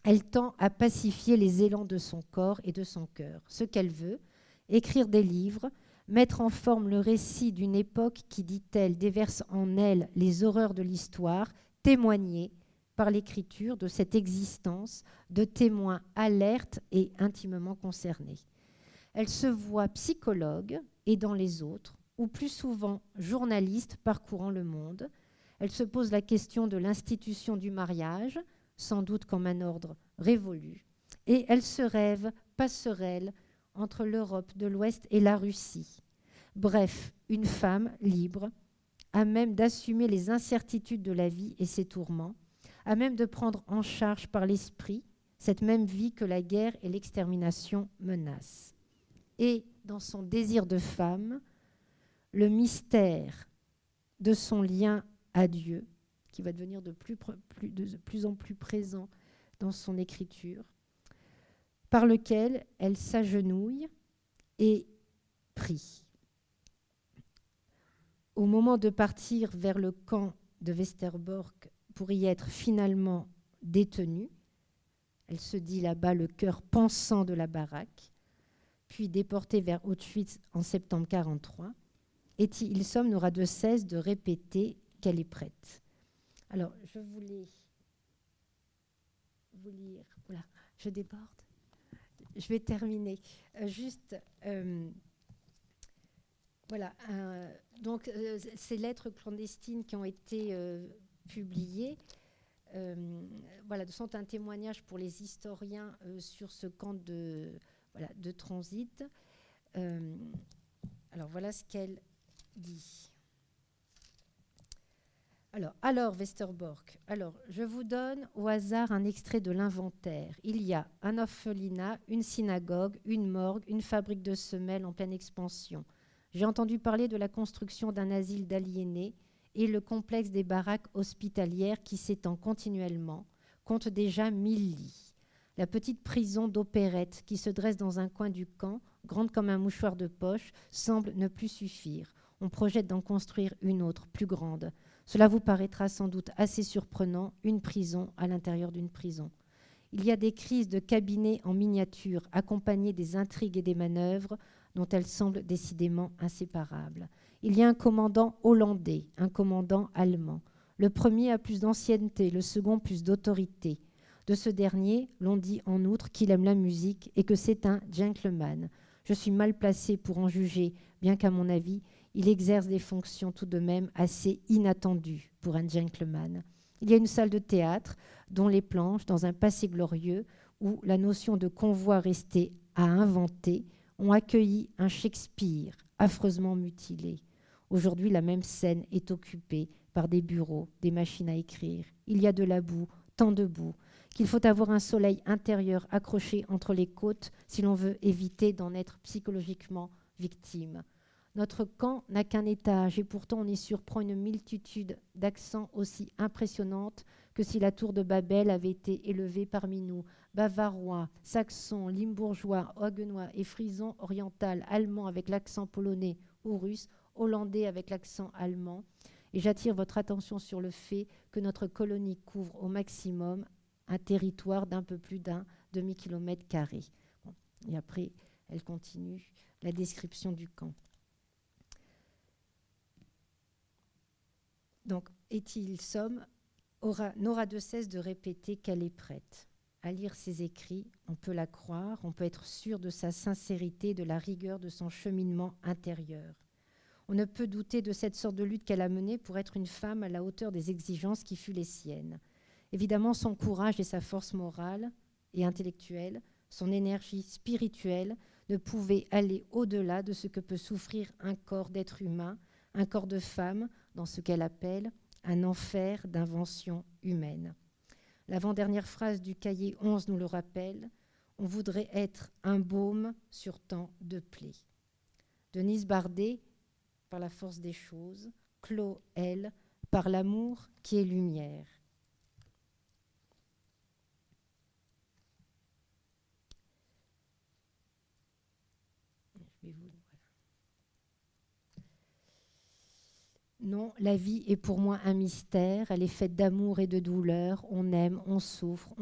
S2: elle tend à pacifier les élans de son corps et de son cœur. Ce qu'elle veut, écrire des livres, mettre en forme le récit d'une époque qui, dit-elle, déverse en elle les horreurs de l'histoire, témoigner par l'écriture de cette existence de témoins alertes et intimement concernés. Elle se voit psychologue aidant les autres, ou plus souvent journaliste parcourant le monde. Elle se pose la question de l'institution du mariage, sans doute comme un ordre révolu, et elle se rêve passerelle entre l'Europe de l'Ouest et la Russie. Bref, une femme libre, à même d'assumer les incertitudes de la vie et ses tourments, à même de prendre en charge par l'esprit cette même vie que la guerre et l'extermination menacent. Et dans son désir de femme, le mystère de son lien à Dieu, qui va devenir de plus en plus présent dans son écriture, par lequel elle s'agenouille et prie. Au moment de partir vers le camp de Westerbork pour y être finalement détenue, elle se dit là-bas le cœur pensant de la baraque, puis déportée vers Auschwitz en septembre 1943, Etty Hillesum n'aura de cesse de répéter qu'elle est prête. Alors, je voulais vous lire. Voilà, je déborde. Je vais terminer. Voilà. Donc, ces lettres clandestines qui ont été publiées voilà, sont un témoignage pour les historiens sur ce camp de transit. Alors, voilà ce qu'elle dit. Alors, Westerbork. Alors, je vous donne au hasard un extrait de l'inventaire. Il y a un orphelinat, une synagogue, une morgue, une fabrique de semelles en pleine expansion. J'ai entendu parler de la construction d'un asile d'aliénés et le complexe des baraques hospitalières qui s'étend continuellement compte déjà 1000 lits. La petite prison d'opérette qui se dresse dans un coin du camp, grande comme un mouchoir de poche, semble ne plus suffire. On projette d'en construire une autre, plus grande. Cela vous paraîtra sans doute assez surprenant, une prison à l'intérieur d'une prison. Il y a des crises de cabinets en miniature, accompagnées des intrigues et des manœuvres dont elles semblent décidément inséparables. Il y a un commandant hollandais, un commandant allemand. Le premier a plus d'ancienneté, le second plus d'autorité. De ce dernier, l'on dit en outre qu'il aime la musique et que c'est un gentleman. Je suis mal placée pour en juger, bien qu'à mon avis, il exerce des fonctions tout de même assez inattendues pour un gentleman. Il y a une salle de théâtre dont les planches, dans un passé glorieux, où la notion de convoi restait à inventer, ont accueilli un Shakespeare affreusement mutilé. Aujourd'hui, la même scène est occupée par des bureaux, des machines à écrire. Il y a de la boue, tant de boue, qu'il faut avoir un soleil intérieur accroché entre les côtes si l'on veut éviter d'en être psychologiquement victime. Notre camp n'a qu'un étage et pourtant on y surprend une multitude d'accents aussi impressionnantes que si la tour de Babel avait été élevée parmi nous. Bavarois, saxons, limbourgeois, haguenois et frisons oriental, allemand avec l'accent polonais ou russe, hollandais avec l'accent allemand. Et j'attire votre attention sur le fait que notre colonie couvre au maximum un territoire d'un peu plus d'un demi-kilomètre carré. Bon. Et après, elle continue la description du camp. Donc, Etty Hillesum n'aura de cesse de répéter qu'elle est prête. À lire ses écrits, on peut la croire, on peut être sûr de sa sincérité, de la rigueur de son cheminement intérieur. On ne peut douter de cette sorte de lutte qu'elle a menée pour être une femme à la hauteur des exigences qui furent les siennes. Évidemment, son courage et sa force morale et intellectuelle, son énergie spirituelle ne pouvaient aller au-delà de ce que peut souffrir un corps d'être humain, un corps de femme, dans ce qu'elle appelle un enfer d'invention humaine. L'avant-dernière phrase du cahier 11 nous le rappelle, on voudrait être un baume sur tant de plaies. Denise Bardet, par la force des choses, clôt, elle, par l'amour qui est lumière. Non, la vie est pour moi un mystère, elle est faite d'amour et de douleur, on aime, on souffre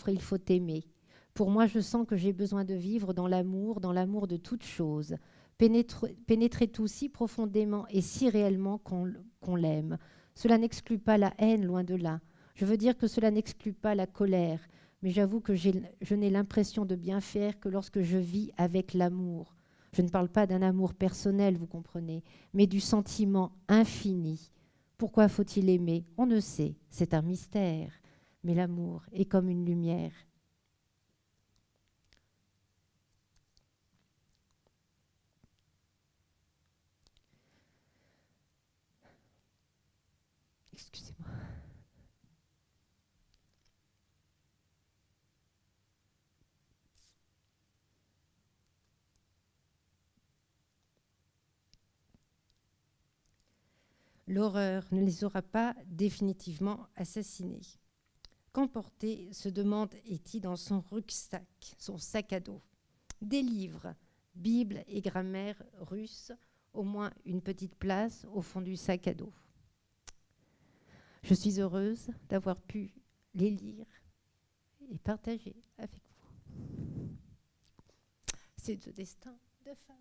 S2: et il faut aimer. Pour moi, je sens que j'ai besoin de vivre dans l'amour de toute chose, pénétrer tout si profondément et si réellement qu'on l'aime. Cela n'exclut pas la haine, loin de là. Je veux dire que cela n'exclut pas la colère, mais j'avoue que je n'ai l'impression de bien faire que lorsque je vis avec l'amour. Je ne parle pas d'un amour personnel, vous comprenez, mais du sentiment infini. Pourquoi faut-il aimer? On ne sait, c'est un mystère. Mais l'amour est comme une lumière. Excusez-moi. L'horreur ne les aura pas définitivement assassinés. Qu'emporter, se demande Etty dans son rucksack, son sac à dos? Des livres, Bible et grammaire russe, au moins une petite place au fond du sac à dos. Je suis heureuse d'avoir pu les lire et partager avec vous. C'est le destin de femme.